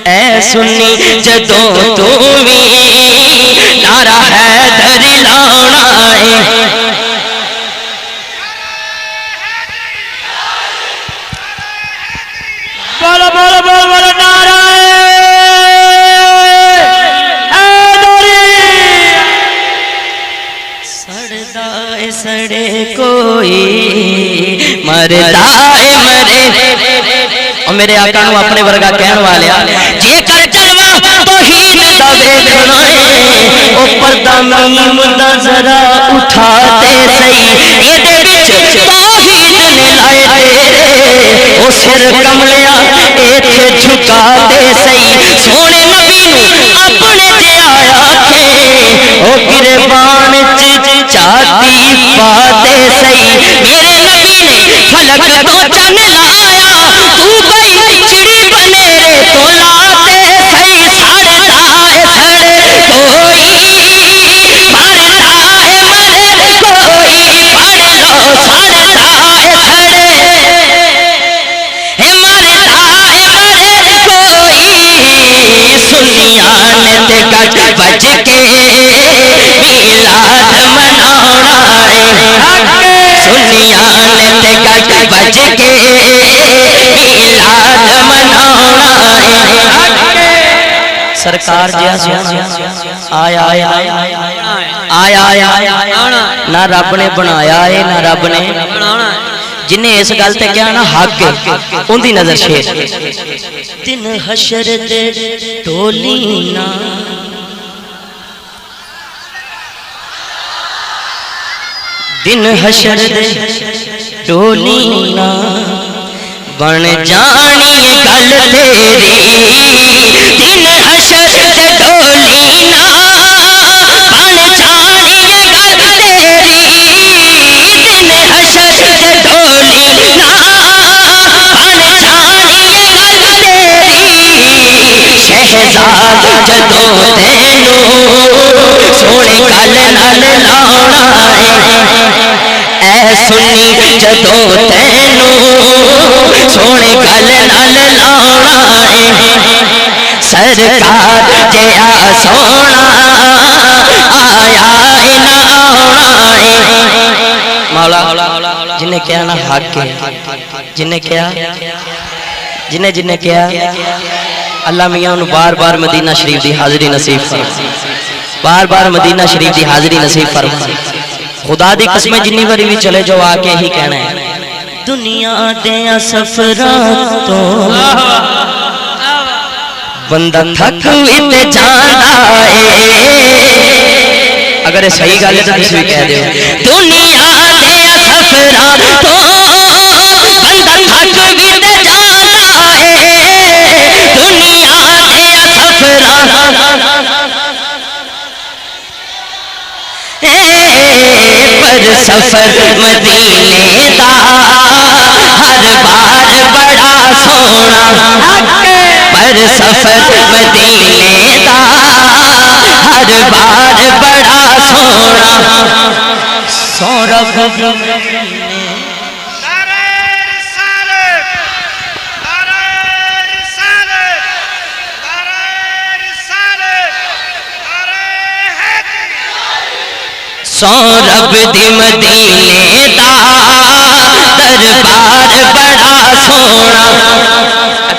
اے سنی جدوں تو وی نعرہ حیدری لاؤنا ہے بولو بولو بولو بولو نعرہ حیدری سڑدا اے سڑے کوئی مردا اے مرے اور میرے آقا نو اپنے ورگا کہن والیا جے کر جلوہ توحید دا ویکھنا اے او پردہ میم دا ذرا اٹھا دے صحیح اے دے وچ توحید نے لائے تیرے او سر کملیا ایتھے جھکا دے صحیح سونے نبی نو اپنے جے آیا تھے او گربان چاہتی پا دے صحیح میرے نبی نے فلک تو چن لایا تو بھئی چڑی بنیرے تو لاتے صحیح ساڑھتا ہے سڑے کوئی مرتا ہے مرے کوئی پڑھ لو ساڑھتا ہے سڑے مرتا ہے مرے کوئی سنیان تے گج بج کے میلاد مناونا ہے سنیان تے گج بج کے میلاد مناونا ہے سرکار آیا آیا آیا نہ رب نے بنایا ہے نہ رب نے جنہیں اس گل تے کیا نا حق ہے ان دی نظر شیر دن حشر دے ٹولی نا دن حشر دے ٹولی نا بن جانی گل تیری دن حشر دے ٹولی نا بن جانی گل تیری دن حشر دے ٹولی نا بن جانی گل تیری شہزاد جدوں تینوں سونے گل نال لاؤنا ہے اے سنی جدوں تینوں سونے گل نال لاؤنا ہے سرکار جیا سونا آیا نہ آنا ہے مولا جنہیں کیا نا حق ہے جنہیں کیا جنہیں کیا اللہ میاں انہوں بار بار مدینہ شریف دی حاضری نصیب فرما بار بار مدینہ شریف دی حاضری نصیب فرما خدا دی قسمیں جنی بری بھی چلے جو آکے ہی کہنا ہے دنیا دیا سفرات تو بندہ تھک ویتے جانا ہے اگر یہ صحیح گالے تو کسی بھی کہہ دے دنیا دیا سفرات تو بندہ تھک ویتے جانا ہے دنیا دیا سفرات پر سفر مدینے دا ہر بار بڑا سونا پر سفر مدینے دا ہر بار بڑا سونا سورب سورب دی مدینے دا دربار بڑا سونا.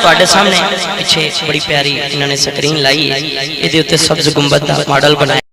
تواڈے سامنے پیچھے بڑی پیاری انہوں نے سکرین لائی ہے، یہ سبز گنبد دا ماڈل بنایا.